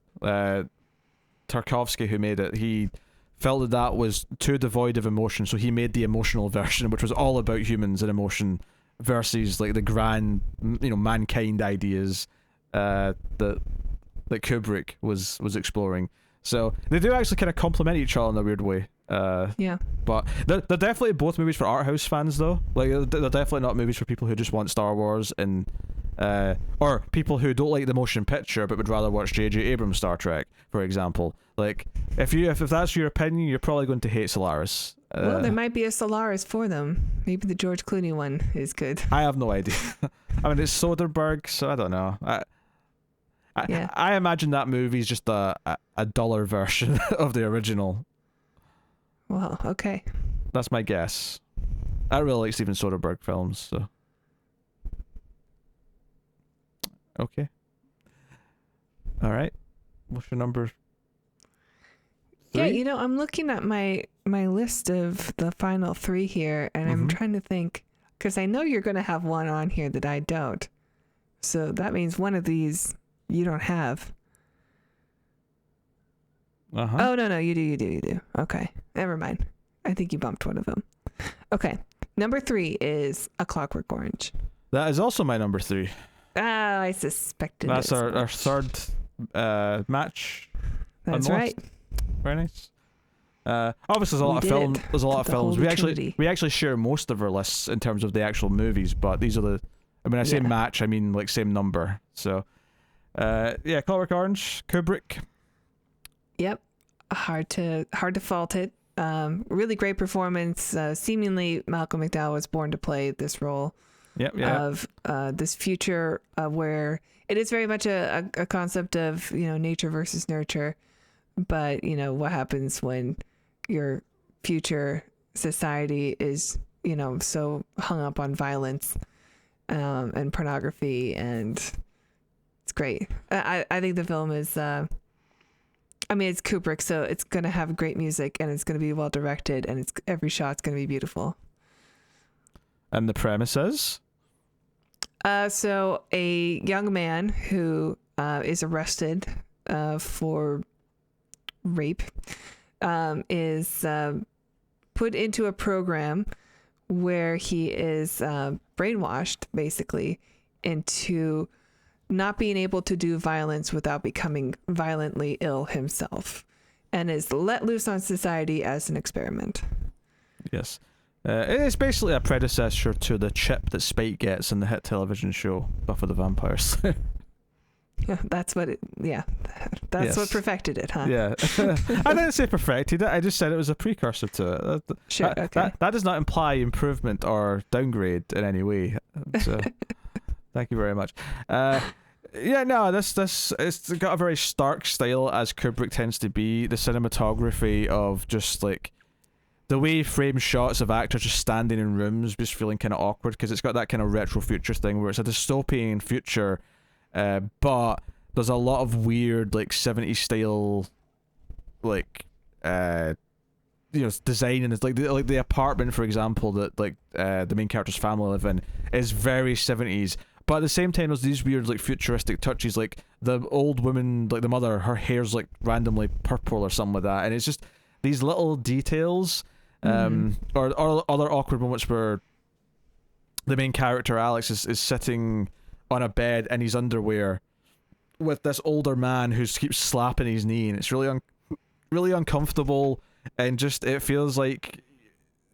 Tarkovsky, who made it, he felt that was too devoid of emotion, so he made the emotional version, which was all about humans and emotion versus like the grand, mankind ideas that Kubrick was exploring. So they do actually kind of complement each other in a weird way. Yeah. But they're definitely both movies for art house fans, though. Like they're definitely not movies for people who just want Star Wars and or people who don't like the motion picture but would rather watch J.J. Abrams' Star Trek, for example. Like if that's your opinion, you're probably going to hate Solaris. Well, there might be a Solaris for them. Maybe the George Clooney one is good. I have no idea. I mean, it's Soderbergh, so I don't know. I imagine that movie's just a duller version of the original. Well, okay. That's my guess. I really like Steven Soderbergh films, so. Okay. All right. What's your number 3? Yeah, I'm looking at my list of the final 3 here, and I'm trying to think, because I know you're going to have one on here that I don't. So that means one of these you don't have. Oh, no, you do. Okay, never mind. I think you bumped one of them. Okay, number 3 is A Clockwork Orange. That is also my number 3. I suspected it. That's our third match. That's right. Very nice. Obviously, there's a lot of film. There's a lot of films. We actually share most of our lists in terms of the actual movies, but these are the. I mean, I say match. I mean like same number. So, Clockwork Orange, Kubrick. Yep, hard to fault it. Really great performance. Seemingly, Malcolm McDowell was born to play this role. Of this future where it is very much a concept of nature versus nurture, but what happens when your future society is so hung up on violence and pornography, and it's great. I think the film is it's Kubrick, so it's gonna have great music and it's gonna be well directed and every shot's gonna be beautiful. And the premise is? So a young man who is arrested for rape is put into a program where he is brainwashed, basically, into not being able to do violence without becoming violently ill himself, and is let loose on society as an experiment. Yes. It's basically a predecessor to the chip that Spike gets in the hit television show Buffy the Vampire Slayer. Yeah, that's what what perfected it, huh? Yeah. I didn't say perfected it, I just said it was a precursor to it. Sure, okay. That does not imply improvement or downgrade in any way. So, thank you very much. It's got a very stark style, as Kubrick tends to be. The cinematography of just like the way he frames shots of actors just standing in rooms, just feeling kind of awkward, because it's got that kind of retro future thing where it's a dystopian future, but there's a lot of weird like 70s style, like design, and it's like the apartment, for example, that like the main character's family live in is very 70s. But at the same time, there's these weird like futuristic touches, like the old woman, like the mother, her hair's like randomly purple or something like that, and it's just these little details. Or other awkward moments where the main character Alex is sitting on a bed in his underwear with this older man who keeps slapping his knee, and it's really uncomfortable, and just it feels like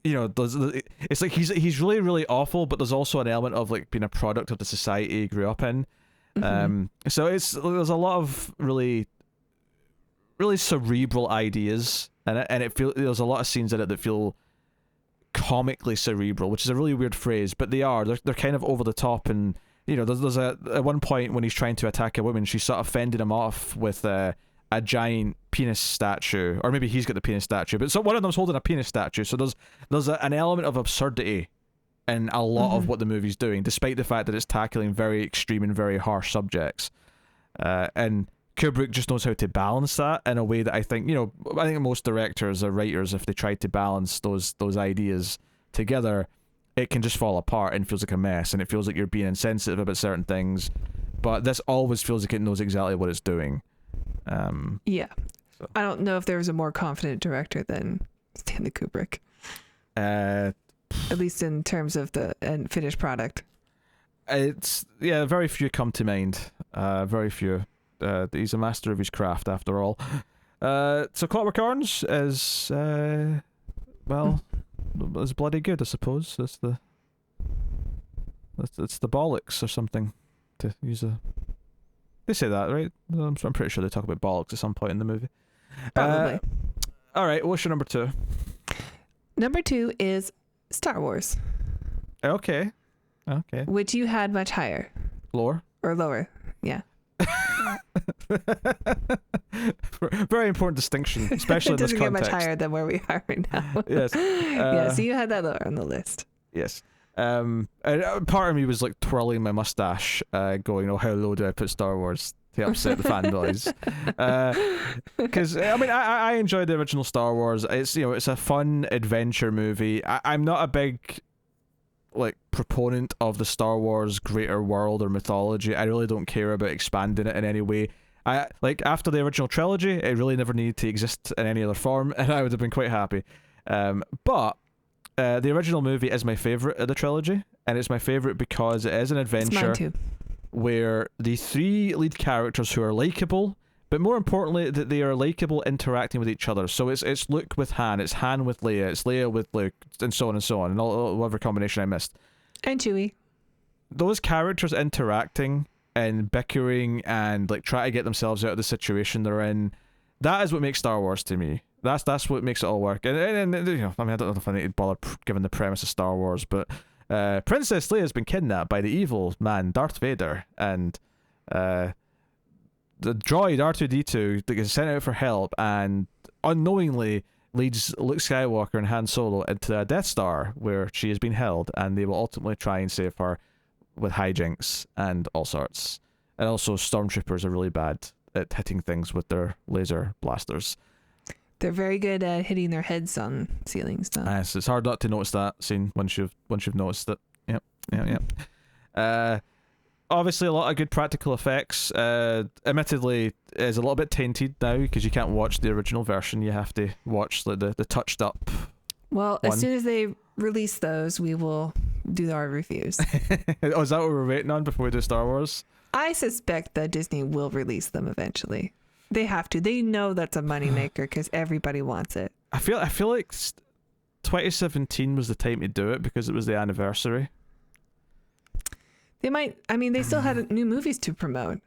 it's like he's really, really awful, but there's also an element of like being a product of the society he grew up in. So there's a lot of really, really cerebral ideas. And there's a lot of scenes in it that feel comically cerebral, which is a really weird phrase, but they're kind of over the top. And there's at one point when he's trying to attack a woman, she's sort of fending him off with a a giant penis statue, or maybe he's got the penis statue, but so one of them's holding a penis statue. So there's an element of absurdity in a lot of what the movie's doing, despite the fact that it's tackling very extreme and very harsh subjects. And Kubrick just knows how to balance that in a way that I think most directors or writers, if they try to balance those ideas together, it can just fall apart and feels like a mess, and it feels like you're being insensitive about certain things. But this always feels like it knows exactly what it's doing. Yeah. So. I don't know if there was a more confident director than Stanley Kubrick. At least in terms of the finished product. It's, very few come to mind. Very few. He's a master of his craft, after all. So Clockwork Orange is, is bloody good, I suppose. It's the bollocks or something, to use a... They say that, right? I'm pretty sure they talk about bollocks at some point in the movie. Probably. All right, what's your number 2? Number 2 is Star Wars. Okay. Which you had much higher. Lower? Or lower, yeah. Very important distinction, especially in this context. It doesn't get much higher than where we are right now. Yes. So you had that lower on the list. Yes. And part of me was like twirling my mustache, going, "Oh, how low do I put Star Wars to upset the fanboys?" Because I enjoyed the original Star Wars. It's a fun adventure movie. I'm not a big proponent of the Star Wars greater world or mythology. I really don't care about expanding it in any way. After the original trilogy, it really never needed to exist in any other form, and I would have been quite happy. But the original movie is my favourite of the trilogy, and it's my favourite because it is an adventure where the 3 lead characters who are likeable, but more importantly, that they are likeable interacting with each other. So it's Luke with Han, it's Han with Leia, it's Leia with Luke, and so on, and all whatever combination I missed. And Chewie. Those characters interacting and bickering and try to get themselves out of the situation they're in, that is what makes Star Wars to me. That's what makes it all work. And I don't know if I need to bother giving the premise of Star Wars, but Princess Leia has been kidnapped by the evil man Darth Vader, and the droid R2-D2 that gets sent out for help and unknowingly leads Luke Skywalker and Han Solo into a Death Star where she has been held, and they will ultimately try and save her with hijinks and all sorts. And also stormtroopers are really bad at hitting things with their laser blasters. They're very good at hitting their heads on ceilings, though. Yes, it's hard not to notice that scene once you've noticed it. Yep. Obviously, a lot of good practical effects. Admittedly, is a little bit tainted now because you can't watch the original version. You have to watch the touched up. Well, as soon as they release those, we will do our reviews. Oh, is that what we're waiting on before we do Star Wars? I suspect that Disney will release them eventually. They have to. They know that's a moneymaker because everybody wants it. I feel like 2017 was the time to do it because it was the anniversary. They might. They still had new movies to promote.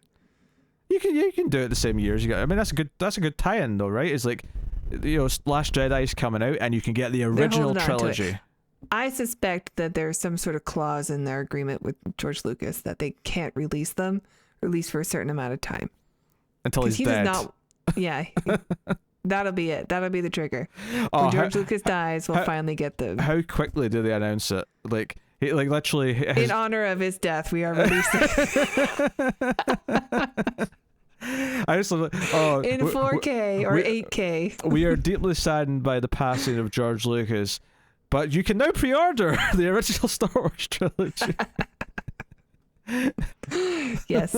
You can do it the same year as you got. That's a good tie-in though, right? It's Last Jedi's coming out, and you can get the original trilogy. I suspect that there's some sort of clause in their agreement with George Lucas that they can't release them, or at least for a certain amount of time. Until he's dead. That'll be it. That'll be the trigger. When George Lucas dies, we'll finally get them. How quickly do they announce it? Literally... In honor of his death, we are releasing... I just love it. In 4K or 8K. We are deeply saddened by the passing of George Lucas, but you can now pre-order the original Star Wars trilogy. Yes.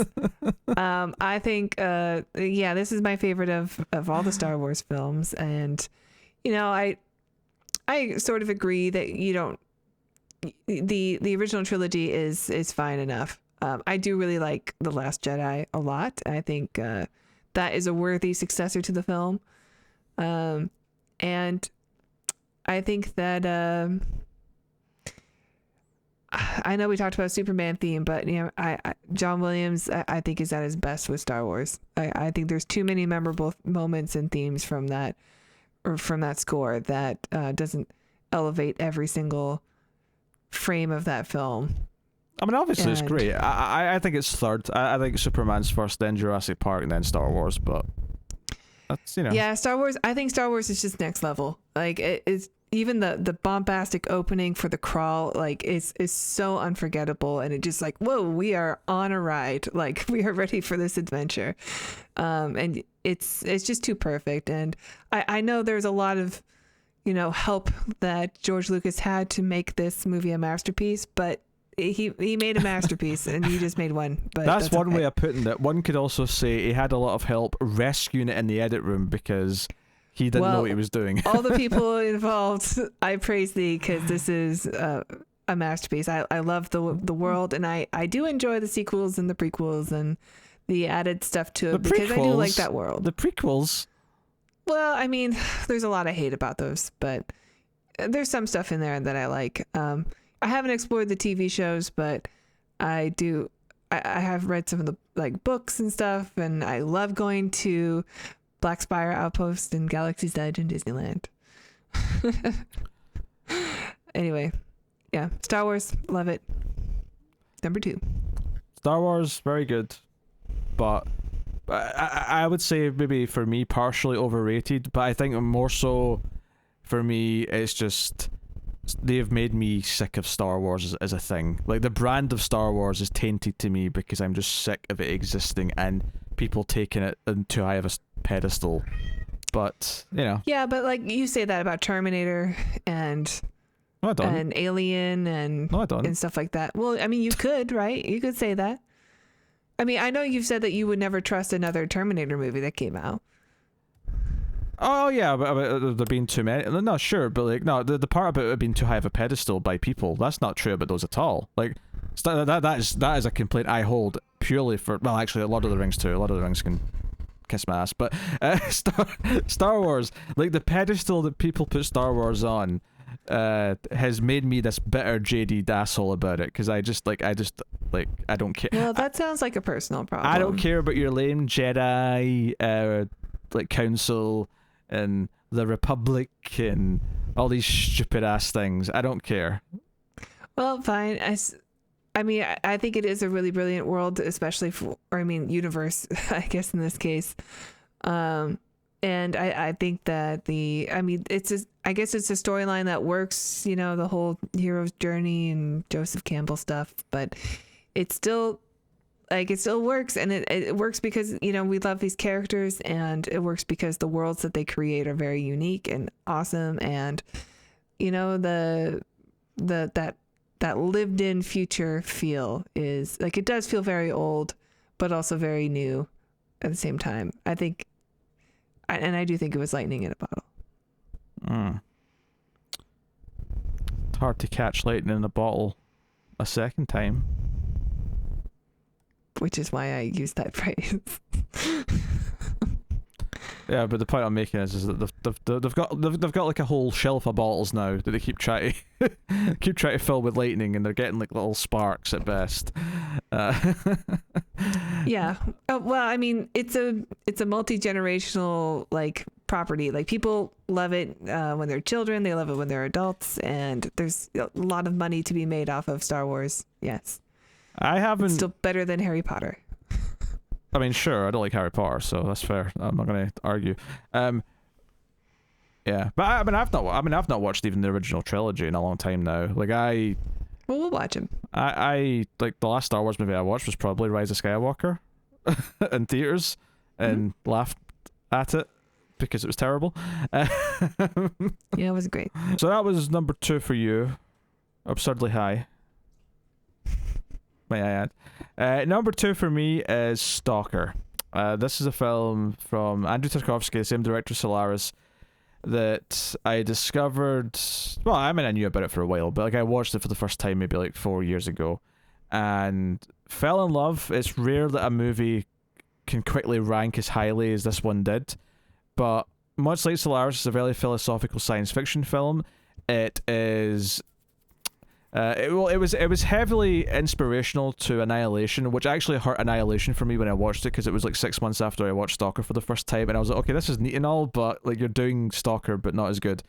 I think this is my favorite of all the Star Wars films, and I sort of agree that you don't the original trilogy is fine enough. I do really like The Last Jedi a lot. I think that is a worthy successor to the film. And I think that I know we talked about Superman theme, but John Williams I think is at his best with Star Wars. I think there's too many memorable moments and themes from that score that doesn't elevate every single frame of that film. Obviously it's great. I think it's third. I think Superman's first, then Jurassic Park, and then Star Wars. But That's, you know. Yeah, Star Wars. I think Star Wars is just next level. Like it's even the bombastic opening for the crawl. Like is so unforgettable, and it just like, whoa, we are on a ride. Like we are ready for this adventure, and it's just too perfect. And I know there's a lot of, you know, help that George Lucas had to make this movie a masterpiece, but he made a masterpiece and he just made one. But that's one okay. way of putting it. One could also say he had a lot of help rescuing it in the edit room because he didn't know what he was doing. All the people involved, I praise thee, because this is a masterpiece. I love the world, and I do enjoy the sequels and the prequels and the added stuff to it, because I do like that world. The prequels? Well, I mean, there's a lot of hate about those, but there's some stuff in there that I like. I haven't explored the TV shows, but I do. I have read some of the like books and stuff, and I love going to Black Spire Outpost and Galaxy's Edge in Disneyland. Anyway, yeah, Star Wars, love it. Number 2. Star Wars, very good, but I would say maybe for me partially overrated, but I think more so for me it's just they've made me sick of Star Wars as a thing. Like the brand of Star Wars is tainted to me because I'm just sick of it existing and people taking it too high of a pedestal. But you know, yeah, but like you say that about Terminator and Alien and stuff like that. Well, I mean, you could, right? You could say that. I mean, I know you've said that you would never trust another Terminator movie that came out. Oh yeah, but there being too many. No, sure, but like no, the part about it being too high of a pedestal by people, that's not true about those at all. Like that is a complaint I hold purely for. Well, actually, a lot of the Rings too. A lot of the Rings can kiss my ass, but Star Wars, like the pedestal that people put Star Wars on, has made me this bitter, jaded asshole about it because I don't care. Well, that sounds like a personal problem. I don't care about your lame Jedi, like council and the Republic and all these stupid ass things. I don't care. Well, fine. I mean, I think it is a really brilliant world, especially universe, I guess in this case. And I think that I guess it's a storyline that works, you know, the whole hero's journey and Joseph Campbell stuff, but it still works, and it works because, you know, we love these characters, and it works because the worlds that they create are very unique and awesome, and, you know, that lived in future feel is like, it does feel very old, but also very new at the same time. I think, and I do think it was lightning in a bottle. It's hard to catch lightning in a bottle a second time. Which is why I use that phrase. Yeah, but the point I'm making is that they've got like a whole shelf of bottles now that they keep trying to fill with lightning, and they're getting like little sparks at best. Yeah. Well, I mean, it's a multi-generational like property. Like people love it when they're children, they love it when they're adults, and there's a lot of money to be made off of Star Wars. Yes. It's still better than Harry Potter. I mean, sure, I don't like Harry Potter, so that's fair. I'm not going to argue. Yeah, but I've not watched even the original trilogy in a long time now. Like well, we'll watch them. I like the last Star Wars movie I watched was probably Rise of Skywalker in theaters, and laughed at it because it was terrible. Yeah, it was great. So that was number 2 for you. Absurdly high, may I add. Number 2 for me is Stalker. This is a film from Andrei Tarkovsky, the same director of Solaris, that I discovered. Well, I mean, I knew about it for a while, but like I watched it for the first time maybe like 4 years ago, and fell in love. It's rare that a movie can quickly rank as highly as this one did, but much like Solaris, it's a very philosophical science fiction film. It is. It was heavily inspirational to Annihilation, which actually hurt Annihilation for me when I watched it, because it was like 6 months after I watched Stalker for the first time, and I was like, okay, this is neat and all, but like you're doing Stalker but not as good.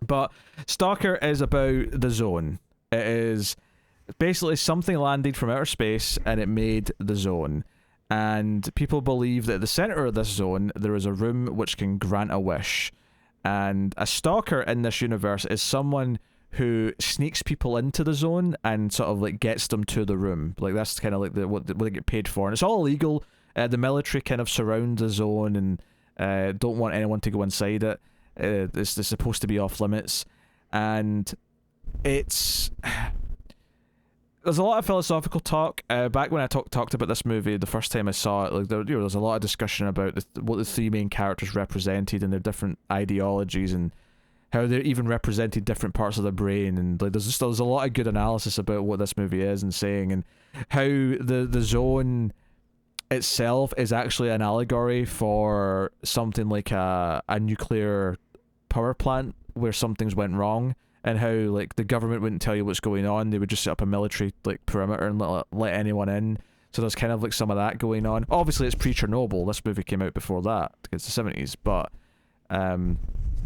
But Stalker is about the zone. It is basically something landed from outer space and it made the zone, and people believe that at the center of this zone there is a room which can grant a wish. And a stalker in this universe is someone who sneaks people into the zone and sort of like gets them to the room. Like that's kind of like what they get paid for, and it's all illegal. The military kind of surround the zone and don't want anyone to go inside it. It's supposed to be off limits, and it's there's a lot of philosophical talk. Back when I talked about this movie the first time I saw it, like there's a lot of discussion about what the three main characters represented and their different ideologies and how they even represented different parts of the brain, and like there's a lot of good analysis about what this movie is and saying, and how the zone itself is actually an allegory for something like a nuclear power plant where something's went wrong, and how like the government wouldn't tell you what's going on. They would just set up a military like perimeter and let anyone in. So there's kind of like some of that going on. Obviously it's pre-Chernobyl. This movie came out before that, it's the 70s, but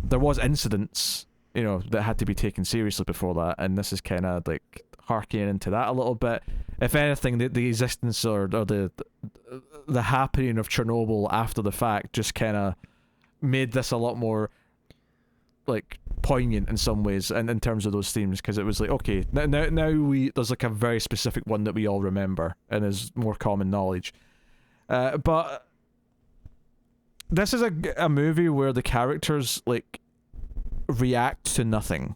there was incidents, you know, that had to be taken seriously before that, and this is kind of like harkening into that a little bit. If anything, the existence or the happening of Chernobyl after the fact just kind of made this a lot more like poignant in some ways, and in terms of those themes, because it was like, okay, now there's like a very specific one that we all remember and is more common knowledge. But this is a movie where the characters like react to nothing.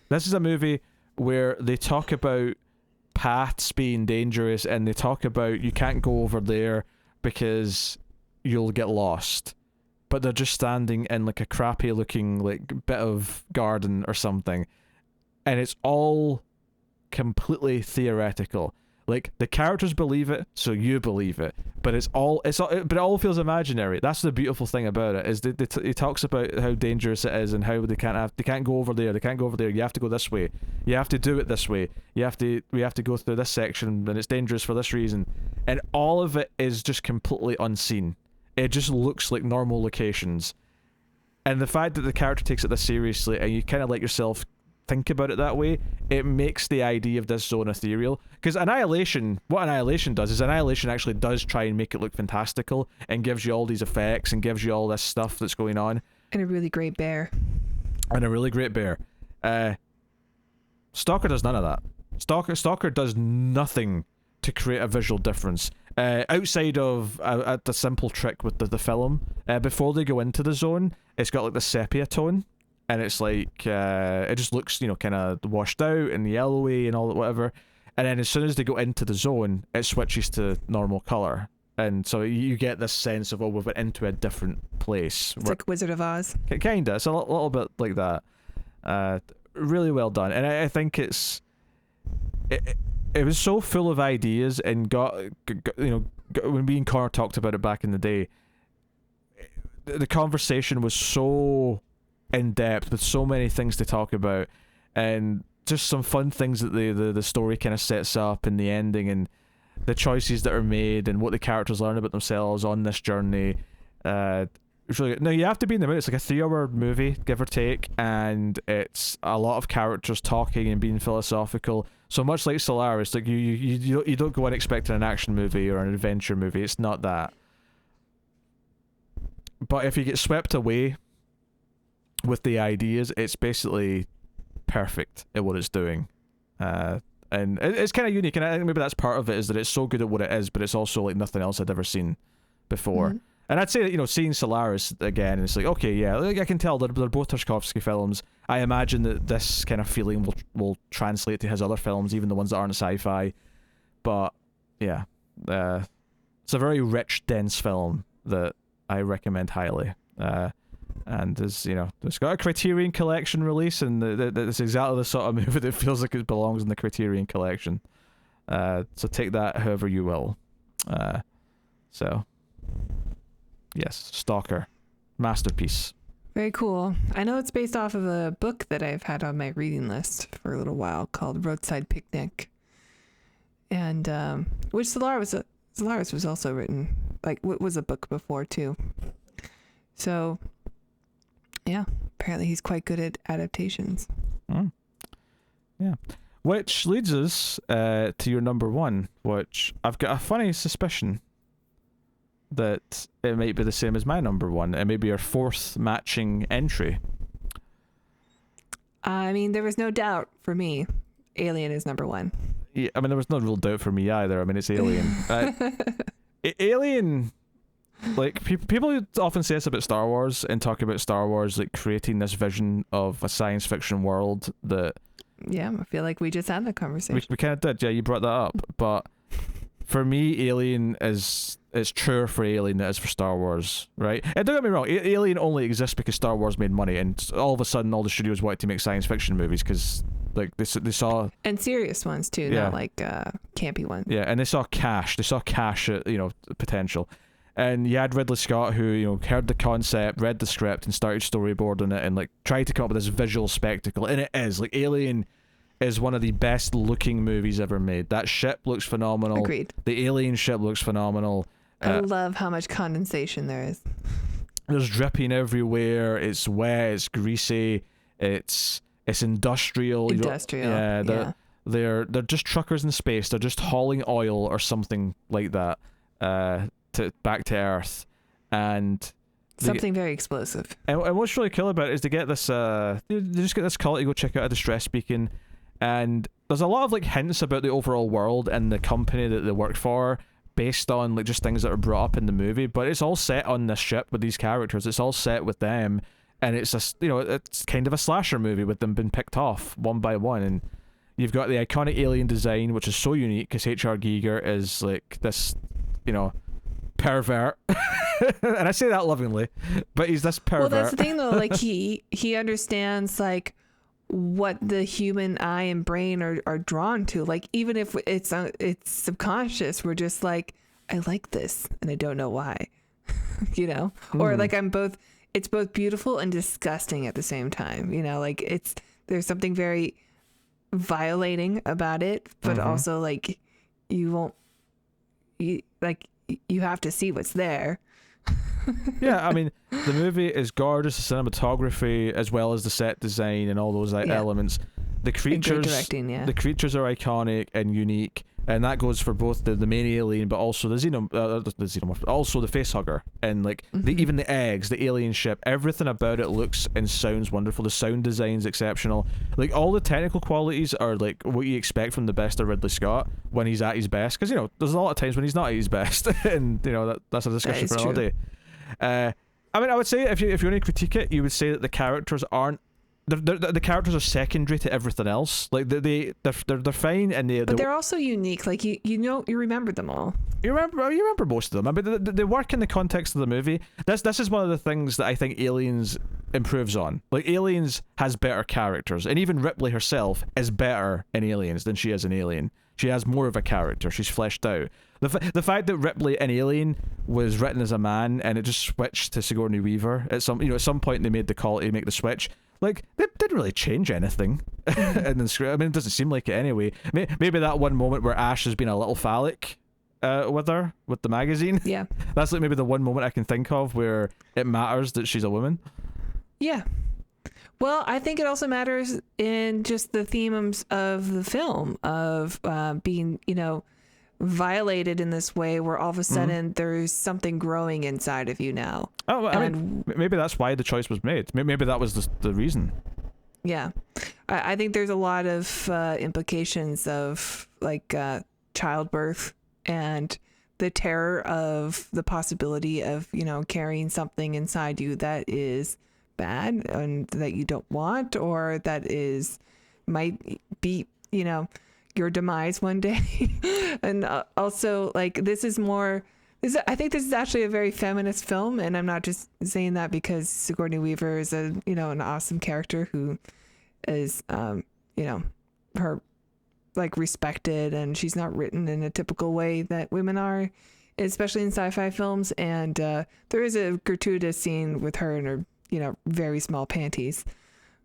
This is a movie where they talk about paths being dangerous, and they talk about you can't go over there because you'll get lost. But they're just standing in like a crappy looking like bit of garden or something, and it's all completely theoretical. Like the characters believe it, so you believe it, but it all feels imaginary. That's the beautiful thing about it, is he talks about how dangerous it is and how they can't go over there. They can't go over there. You have to go this way. You have to do it this way. We have to go through this section, and it's dangerous for this reason. And all of it is just completely unseen. It just looks like normal locations. And the fact that the character takes it this seriously, and you kind of let yourself think about it that way, it makes the idea of this zone ethereal. Because what Annihilation does is Annihilation actually does try and make it look fantastical and gives you all these effects and gives you all this stuff that's going on. And a really great bear. Stalker does none of that. Stalker does nothing to create a visual difference. Outside of the simple trick with the film, before they go into the zone, it's got like the sepia tone, and it's like it just looks, you know, kind of washed out and yellowy and all that, whatever. And then as soon as they go into the zone, it switches to normal color, and so you get this sense of, oh, we've went into a different place. It's like Wizard of Oz. Kinda, it's a little bit like that. Really well done, and I think it was so full of ideas, and when me and Connor talked about it back in the day, the conversation was so in depth with so many things to talk about, and just some fun things that the story kind of sets up, and the ending, and the choices that are made, and what the characters learn about themselves on this journey. It's really good. Now you have to be in the mood. It's like a 3-hour movie, give or take, and it's a lot of characters talking and being philosophical. So much like Solaris, like you don't go in expecting an action movie or an adventure movie. It's not that. But if you get swept away with the ideas, it's basically perfect at what it's doing. And it's kind of unique, and I think maybe that's part of it, is that it's so good at what it is, but it's also like nothing else I'd ever seen before. Mm-hmm. And I'd say that, you know, seeing Solaris again, it's like, okay, yeah, like I can tell they're both Tarkovsky films. I imagine that this kind of feeling will translate to his other films, even the ones that aren't sci-fi. But yeah, it's a very rich, dense film that I recommend highly. And as you know, it's got a Criterion Collection release, and it's exactly the sort of movie that feels like it belongs in the Criterion Collection. So take that however you will. So yes, Stalker, masterpiece. Very cool. I know it's based off of a book that I've had on my reading list for a little while called Roadside Picnic, and which Solaris was also written, like, was a book before too. So yeah, apparently he's quite good at adaptations. Yeah. Which leads us to your number one, which I've got a funny suspicion that it might be the same as my number one. It may be our fourth matching entry. I mean, there was no doubt for me. Alien is number one. Yeah, I mean, there was no real doubt for me either. I mean, it's Alien. Alien, like, people often say this about Star Wars and talk about Star Wars, like, creating this vision of a science fiction world that... Yeah, I feel like we just had that conversation. We kind of did, yeah, you brought that up. But for me, Alien is truer for Alien than it is for Star Wars, right? And don't get me wrong, Alien only exists because Star Wars made money, and all of a sudden all the studios wanted to make science fiction movies because like they saw... And serious ones too, yeah. not like campy ones. Yeah, and they saw cash at, potential. And you had Ridley Scott who, heard the concept, read the script, and started storyboarding it and, like, tried to come up with this visual spectacle. And it is. Like, Alien is one of the best looking movies ever made. That ship looks phenomenal. Agreed. The alien ship looks phenomenal. I love how much condensation there is. There's dripping everywhere. It's wet. It's greasy. It's industrial. Industrial. Yeah. They're just truckers in space. They're just hauling oil or something like that. Back to Earth, and something very explosive. And what's really cool about it is they get this they just get this call to go check out a distress beacon, and there's a lot of like hints about the overall world and the company that they work for based on like just things that are brought up in the movie, but it's all set on this ship with these characters. It's all set with them, and it's it's kind of a slasher movie with them being picked off one by one. And you've got the iconic alien design, which is so unique because H.R. Giger is like this pervert. And I say that lovingly, but he's this pervert. Well, that's the thing though, like he understands like what the human eye and brain are drawn to. Like even if it's subconscious, we're just like, I like this and I don't know why. Or like it's both beautiful and disgusting at the same time. Like there's something very violating about it, but also like you have to see what's there. Yeah, I mean, the movie is gorgeous, the cinematography as well as the set design and all those elements. The creatures, the creatures are iconic and unique, and that goes for both the main alien, but also the xenomorph, also the facehugger, and like even the eggs, the alien ship, everything about it looks and sounds wonderful. The sound design's exceptional. Like all the technical qualities are like what you expect from the best of Ridley Scott when he's at his best. Because there's a lot of times when he's not at his best, and that's a discussion for another day. I mean, I would say if you want to critique it, you would say that the characters aren't. The characters are secondary to everything else. Like they're fine, and but they're also unique. Like you remember them all. You remember most of them. I mean, they work in the context of the movie. This is one of the things that I think Aliens improves on. Like Aliens has better characters, and even Ripley herself is better in Aliens than she is in Alien. She has more of a character. She's fleshed out. The fact that Ripley in Alien was written as a man and it just switched to Sigourney Weaver at some point they made the call to make the switch. Like, they didn't really change anything in the script. I mean, it doesn't seem like it anyway. Maybe that one moment where Ash has been a little phallic with her, with the magazine. Yeah. That's like maybe the one moment I can think of where it matters that she's a woman. Yeah. Well, I think it also matters in just the themes of the film of being, violated in this way where all of a sudden there's something growing inside of you now. Oh, I mean, maybe that's why the choice was made. Maybe that was the reason. Yeah. I think there's a lot of implications of like childbirth and the terror of the possibility of, carrying something inside you that is bad and that you don't want, or that might be, your demise one day. And also like I think this is actually a very feminist film, and I'm not just saying that because Sigourney Weaver is an awesome character who is her like respected, and she's not written in a typical way that women are, especially in sci-fi films. And there is a gratuitous scene with her in her very small panties,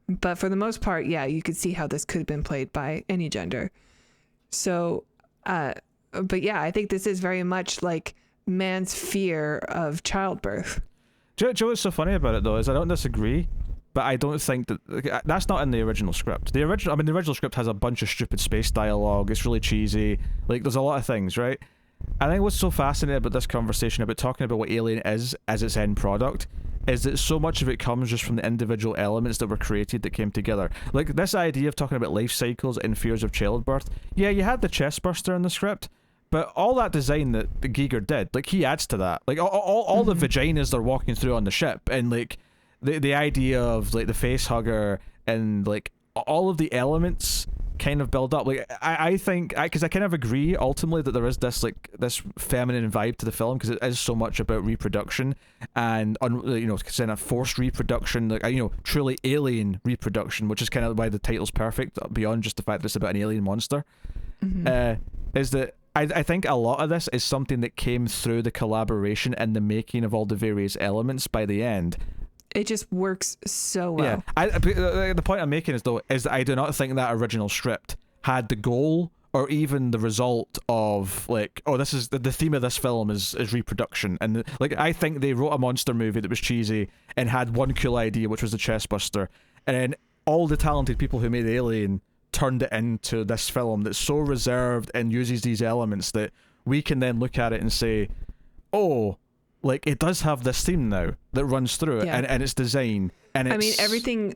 but for the most part, you could see how this could have been played by any gender. So but I think this is very much like man's fear of childbirth. Do you know what's so funny about it though is I don't disagree, but I don't think that's not in the original script. The original script has a bunch of stupid space dialogue. It's really cheesy. Like there's a lot of things, right? I think what's so fascinating about this conversation about talking about what Alien is as its end product is that so much of it comes just from the individual elements that were created that came together. Like this idea of talking about life cycles and fears of childbirth. Yeah, you had the chest burster in the script, but all that design that Giger did, like he adds to that. Like all the vaginas they're walking through on the ship, and like the idea of like the face hugger and like all of the elements kind of build up. Like I think because I kind of agree ultimately that there is this like this feminine vibe to the film because it is so much about reproduction and kind of forced reproduction, like truly alien reproduction, which is kind of why the title's perfect beyond just the fact that it's about an alien monster. Is that I think a lot of this is something that came through the collaboration and the making of all the various elements by the end. It just works so well. Yeah, the point I'm making is that I do not think that original script had the goal or even the result of like, oh, this is the theme of this film is reproduction, and like I think they wrote a monster movie that was cheesy and had one cool idea, which was the chest buster, and then all the talented people who made Alien turned it into this film that's so reserved and uses these elements that we can then look at it and say, oh, like it does have this theme now that runs through it, and its design, and it's, I mean, everything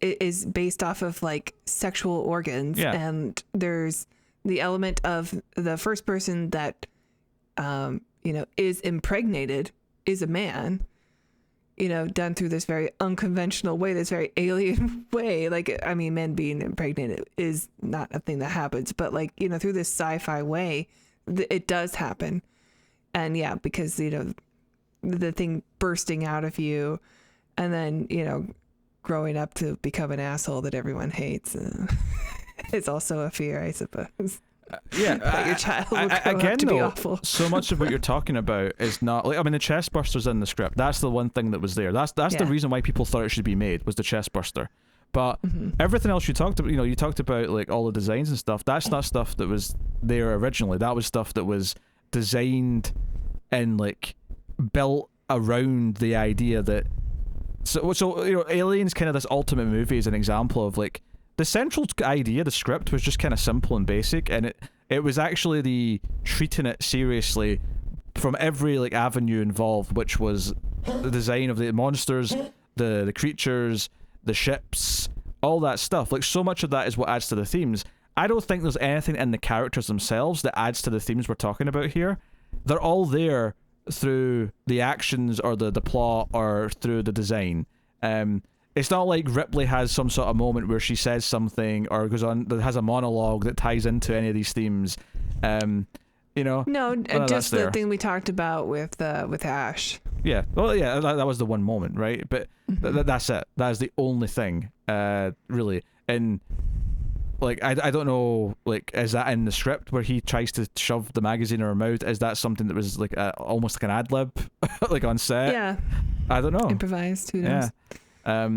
is based off of like sexual organs, and there's the element of the first person that is impregnated is a man, done through this very unconventional way, this very alien way. Like, I mean, men being impregnated is not a thing that happens, but like, through this sci-fi way, it does happen. And yeah, because, the thing bursting out of you and then, growing up to become an asshole that everyone hates is also a fear, I suppose. That your child will grow up to be awful. So much of what you're talking about is not like, I mean, the chest burster's in the script. That's the one thing that was there. That's the reason why people thought it should be made, was the chest burster. But everything else you talked about, you talked about like all the designs and stuff. That's not stuff that was there originally. That was stuff that was designed and like built around the idea that Alien's kind of this ultimate movie is an example of like the central idea, the script was just kind of simple and basic, and it was actually the treating it seriously from every like avenue involved, which was the design of the monsters, the creatures, the ships, all that stuff. Like so much of that is what adds to the themes. I don't think there's anything in the characters themselves that adds to the themes we're talking about here. They're all there through the actions or the plot or through the design. It's not like Ripley has some sort of moment where she says something or goes on that has a monologue that ties into any of these themes. No, just the thing we talked about with Ash. Yeah, well, yeah, that was the one moment, right? But that's it. That is the only thing, really. And like, I don't know, like, is that in the script where he tries to shove the magazine in her mouth? Is that something that was like almost like an ad lib, like on set? Yeah, I don't know. Improvised. Who knows? Yeah.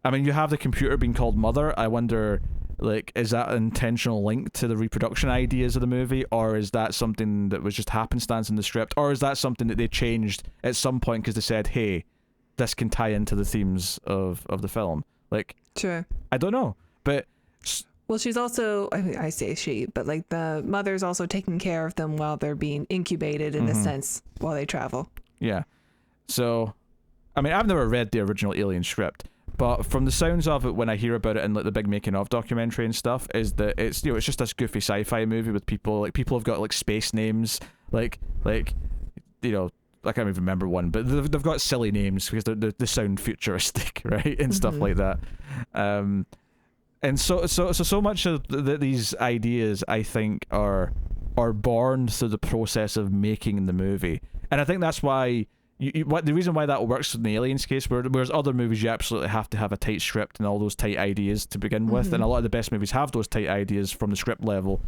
I mean, you have the computer being called Mother. I wonder, like, is that an intentional link to the reproduction ideas of the movie, or is that something that was just happenstance in the script, or is that something that they changed at some point because they said, hey, this can tie into the themes of the film? Like, sure. I don't know, but. Well, she's also, I mean, I say she, but like the mother's also taking care of them while they're being incubated in a sense while they travel. Yeah. So, I mean, I've never read the original Alien script, but from the sounds of it, when I hear about it in like the big making of documentary and stuff, is that it's it's just this goofy sci-fi movie with people have got like space names, like I can't even remember one, but they've got silly names because they sound futuristic, right, and stuff like that. And so much of these ideas, I think, are born through the process of making the movie, and I think that's why the reason why that works in the Aliens case, whereas other movies you absolutely have to have a tight script and all those tight ideas to begin with, and a lot of the best movies have those tight ideas from the script level,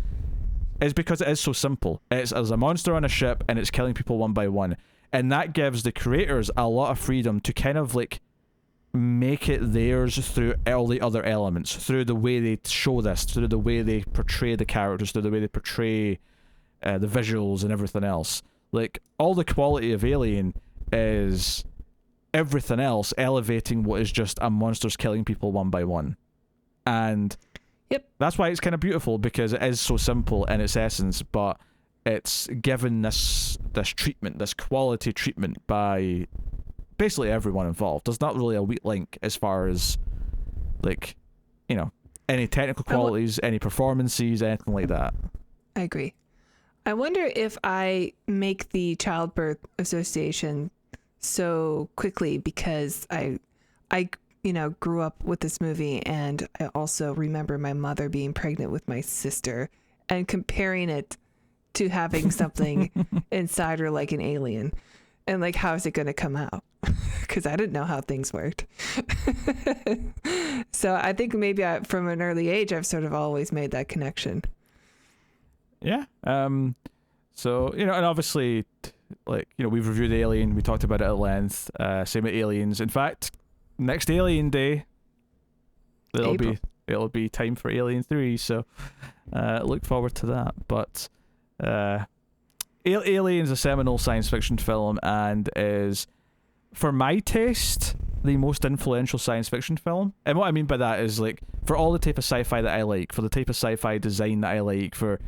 is because it is so simple. It's as a monster on a ship and it's killing people one by one, and that gives the creators a lot of freedom to kind of like make it theirs through all the other elements, through the way they show this, through the way they portray the characters, through the way they portray the visuals and everything else. Like, all the quality of Alien is everything else elevating what is just a monster's killing people one by one. And that's why it's kind of beautiful, because it is so simple in its essence, but it's given this treatment, this quality treatment by basically everyone involved. There's not really a weak link as far as, like, you know, any technical qualities, any performances, anything like that. I agree. I wonder if I make the childbirth association so quickly because I grew up with this movie, and I also remember my mother being pregnant with my sister and comparing it to having something inside her like an alien, and like, how is it going to come out? Because I didn't know how things worked. So I think maybe from an early age, I've sort of always made that connection. Yeah. So, you know, and obviously, like, you know, we've reviewed Alien. We talked about it at length. Same with Aliens. In fact, next Alien Day, it'll be time for Alien 3. So, look forward to that. But, Alien's a seminal science fiction film and is, for my taste, the most influential science fiction film. And what I mean by that is, like, for all the type of sci-fi that I like, for the type of sci-fi design that I like, for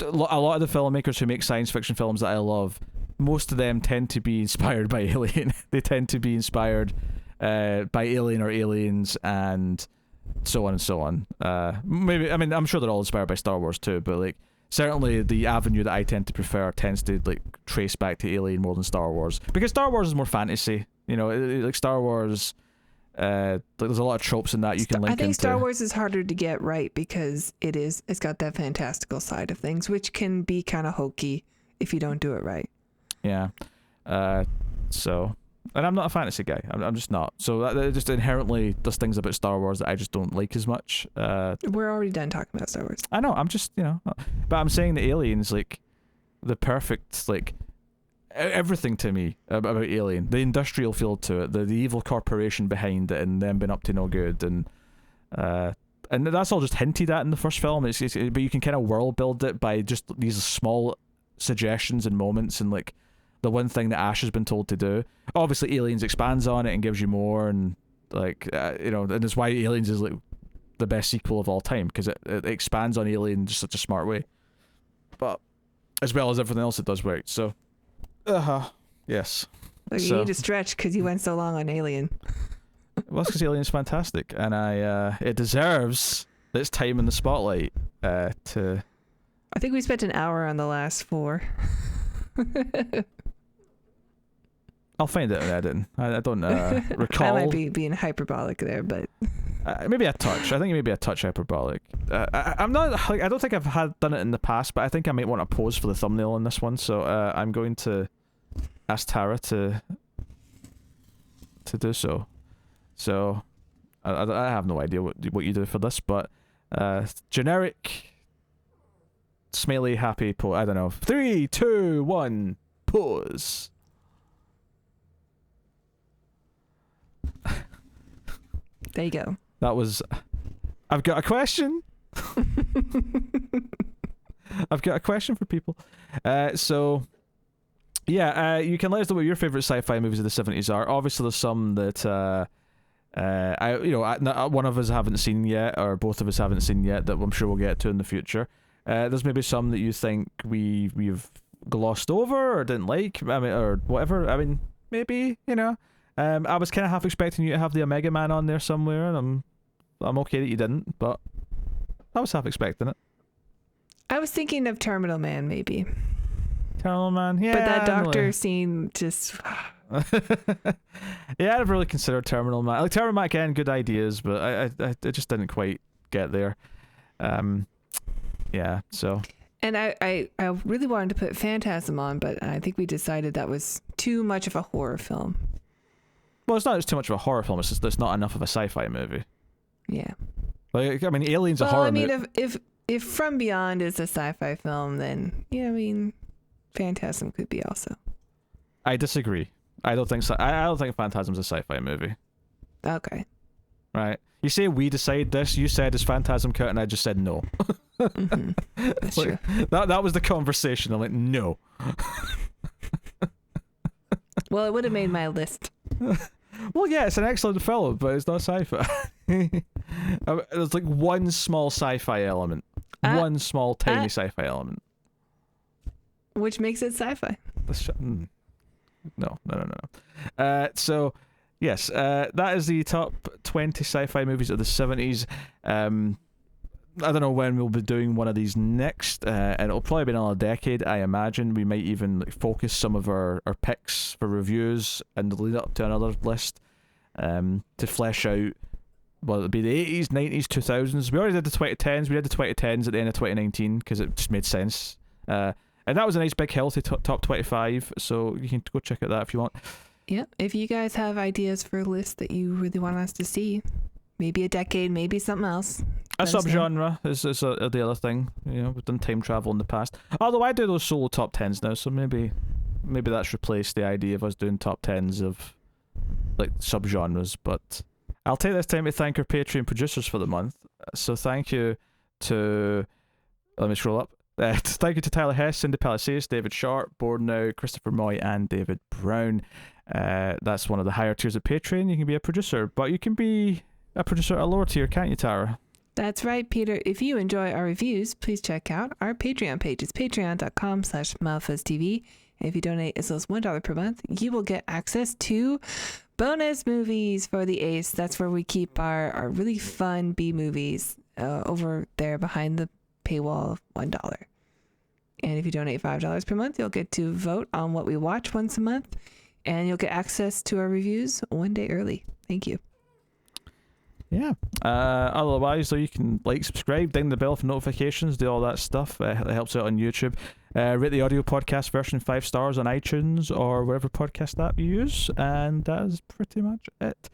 a lot of the filmmakers who make science fiction films that I love, most of them tend to be inspired by Alien. They tend to be inspired by Alien or Aliens and so on and so on. Maybe, I mean, I'm sure they're all inspired by Star Wars too, but, like, certainly the avenue that I tend to prefer tends to, like, trace back to Alien more than Star Wars, because Star Wars is more fantasy. You know, like Star Wars, there's a lot of tropes in that you can link into. I think Star Wars is harder to get right because it's got that fantastical side of things, which can be kind of hokey if you don't do it right. Yeah. So, and I'm not a fantasy guy. I'm just not. So that just inherently, there's things about Star Wars that I just don't like as much. We're already done talking about Star Wars. I know. I'm just, you know, but I'm saying the Alien's like the perfect, like, everything to me about Alien. The industrial feel to it, the evil corporation behind it, and them being up to no good, and that's all just hinted at in the first film. But you can kind of world build it by just these small suggestions and moments, and, like, the one thing that Ash has been told to do. Obviously, Aliens expands on it and gives you more, and, like, you know, and it's why Aliens is, like, the best sequel of all time, because it expands on Alien in just such a smart way, but as well as everything else it does right. So. Yes. Look, you need to stretch because you went so long on Alien. Well, it's because Alien's fantastic, and it deserves its time in the spotlight. I think we spent an hour on the last 4. I'll find it in editing. I don't recall. I might be being hyperbolic there, but maybe a touch. I think maybe a touch hyperbolic. I'm not. Like, I don't think I've done it in the past, but I think I might want to pose for the thumbnail on this one. So I'm going to ask Tara to do so. So I have no idea what you do for this, but generic, smiley, happy pose. I don't know. 3, 2, 1, pause. There you go. That was. I've got a question. I've got a question for people. So, yeah, you can let us know what your favorite sci-fi movies of the 70s are. Obviously, there's some that one of us haven't seen yet, or both of us haven't seen yet, that I'm sure we'll get to in the future. There's maybe some that you think we've glossed over or didn't like, I mean, or whatever. I mean, maybe, you know. I was kind of half expecting you to have the Omega Man on there somewhere, and I'm okay that you didn't, but I was half expecting it. I was thinking of Terminal Man, maybe. Terminal Man, yeah. But that doctor scene just... Yeah, I've really considered Terminal Man. Like, Terminal Man, again, good ideas, but I just didn't quite get there. Yeah, so... And I really wanted to put Phantasm on, but I think we decided that was too much of a horror film. Well, it's not just too much of a horror film, it's just there's not enough of a sci-fi movie. Yeah. Like, I mean, Alien's a horror movie. Well, I mean, if From Beyond is a sci-fi film, then, yeah, I mean, Phantasm could be also. I disagree. I don't think so. I don't think Phantasm's a sci-fi movie. Okay. Right. You say we decide this, you said is Phantasm cut, and I just said no. Mm-hmm. That's like, true. That was the conversation. I'm like, no. Well, it would have made my list. Well, yeah, it's an excellent film, but it's not sci-fi. There's like one small sci-fi element. One small, tiny sci-fi element. Which makes it sci-fi. No. So, yes, that is the top 20 sci-fi movies of the 70s. I don't know when we'll be doing one of these next, and it'll probably be another decade, I imagine. We might even focus some of our picks for reviews and lead up to another list to flesh out, well, it'll be the 80s, 90s, 2000s. We already did the 2010s. We did the 2010s at the end of 2019 because it just made sense. And that was a nice big healthy top 25, so you can go check out that if you want. Yep. If you guys have ideas for lists that you really want us to see, maybe a decade, maybe something else. A subgenre is the other thing. We've done time travel in the past. Although I do those solo top 10s now, so maybe that's replaced the idea of us doing top 10s of like subgenres. But I'll take this time to thank our Patreon producers for the month. So thank you to, let me scroll up. Thank you to Tyler Hess, Cindy Palacios, David Sharp, Board Now, Christopher Moy, and David Brown. That's one of the higher tiers of Patreon. You can be a producer, but you can be a producer at a lower tier, can't you, Tara? That's right, Peter. If you enjoy our reviews, please check out our Patreon page. It's patreon.com/MildfuzzTV. And if you donate as low as $1 per month, you will get access to bonus movies for the Apes. That's where we keep our really fun B movies over there behind the paywall of $1. And if you donate $5 per month, you'll get to vote on what we watch once a month, and you'll get access to our reviews one day early. Thank you. Yeah. Otherwise, though, you can subscribe, ding the bell for notifications, do all that stuff. It helps out on YouTube. Rate the audio podcast version 5 stars on iTunes or whatever podcast app you use, and that is pretty much it.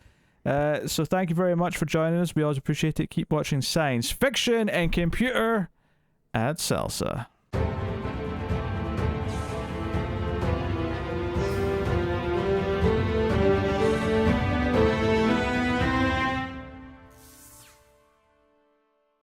So thank you very much for joining us. We always appreciate it. Keep watching science fiction and computer at Salsa.